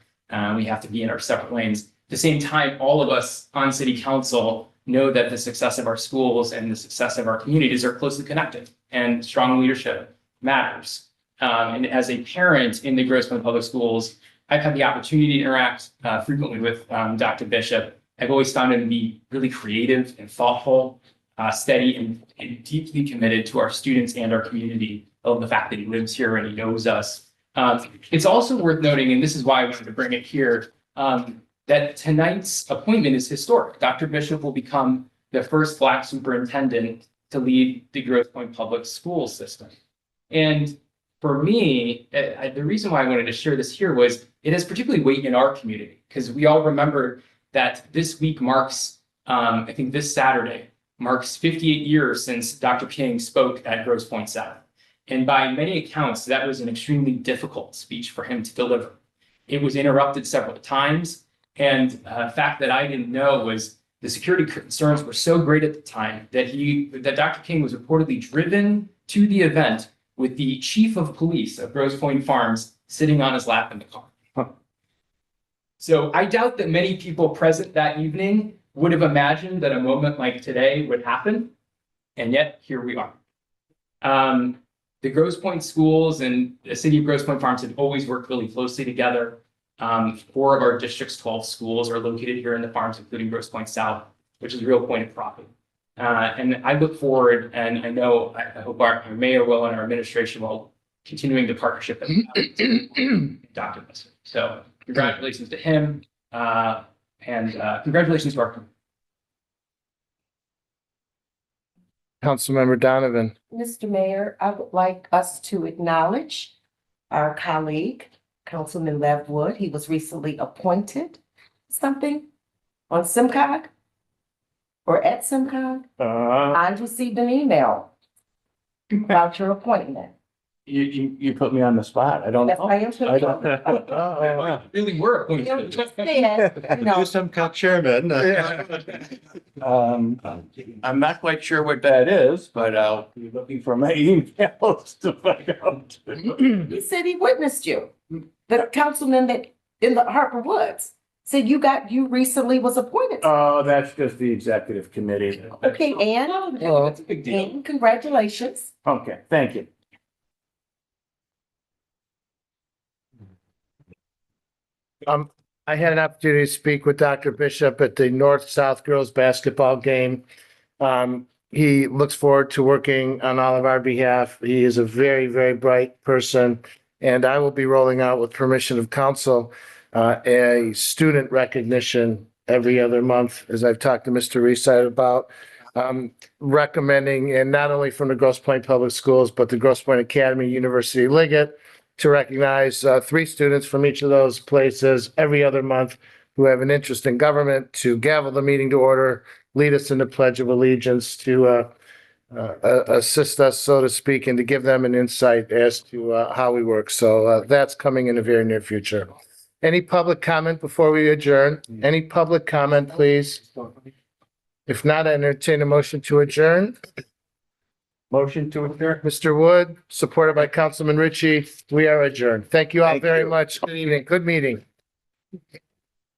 We have to be in our separate lanes. At the same time, all of us on city council know that the success of our schools and the success of our communities are closely connected, and strong leadership matters. And as a parent in the Grosse Pointe Public Schools, I've had the opportunity to interact frequently with Dr. Bishop. I've always found him to be really creative and thoughtful, steady and deeply committed to our students and our community. I love the fact that he lives here and he knows us. It's also worth noting, and this is why I wanted to bring it here, that tonight's appointment is historic. Dr. Bishop will become the first Black superintendent to lead the Grosse Pointe Public School system. And for me, the reason why I wanted to share this here was it has particularly weight in our community, because we all remember that this week marks, I think this Saturday, marks 58 years since Dr. King spoke at Grosse Pointe South. And by many accounts, that was an extremely difficult speech for him to deliver. It was interrupted several times. And a fact that I didn't know was the security concerns were so great at the time that Dr. King was reportedly driven to the event with the chief of police of Grosse Pointe Farms sitting on his lap in the car. So I doubt that many people present that evening would have imagined that a moment like today would happen. And yet here we are. The Grosse Pointe schools and the city of Grosse Pointe Farms have always worked really closely together. 4 of our district's 12 schools are located here in the farms, including Grosse Pointe South, which is a real point of pride. And I look forward, and I hope our mayor will and our administration will continuing the partnership that we have with Dr. Bishop. So congratulations to him, and congratulations to our community. Councilmember Donovan. Mr. Mayor, I would like us to acknowledge our colleague, Councilman Lev Wood. He was recently appointed something on SIMCOG. or at SimCon, I received an email about your appointment. You put me on the spot. I don't That's know. why I'm. I don't. Really were. You just said, you know, Do some chairman. I'm not quite sure what that is, but I'll be looking for my emails to find out. he said he witnessed you. The councilman that in the Harper Woods said you recently was appointed. Oh, that's just the executive committee. Okay, and, That's a big deal. and congratulations. Okay, thank you. I had an opportunity to speak with Dr. Bishop at the North-South girls basketball game. He looks forward to working on all of our behalf. He is a very, very bright person. And I will be rolling out, with permission of council, a student recognition every other month, as I've talked to Mr. Reeside about. Recommending, and not only from the Grosse Pointe Public Schools, but the Grosse Pointe Academy, University Liggett, to recognize 3 students from each of those places every other month who have an interest in government, to gavel the meeting to order, lead us in the Pledge of Allegiance, to assist us, so to speak, and to give them an insight as to how we work. So that's coming in the very near future. Any public comment before we adjourn? Any public comment, please? If not, I entertain a motion to adjourn. Motion to adjourn. Mr. Wood, supported by Councilman Ritchie, we are adjourned. Thank you all Thank very you. much. Good evening. Good meeting.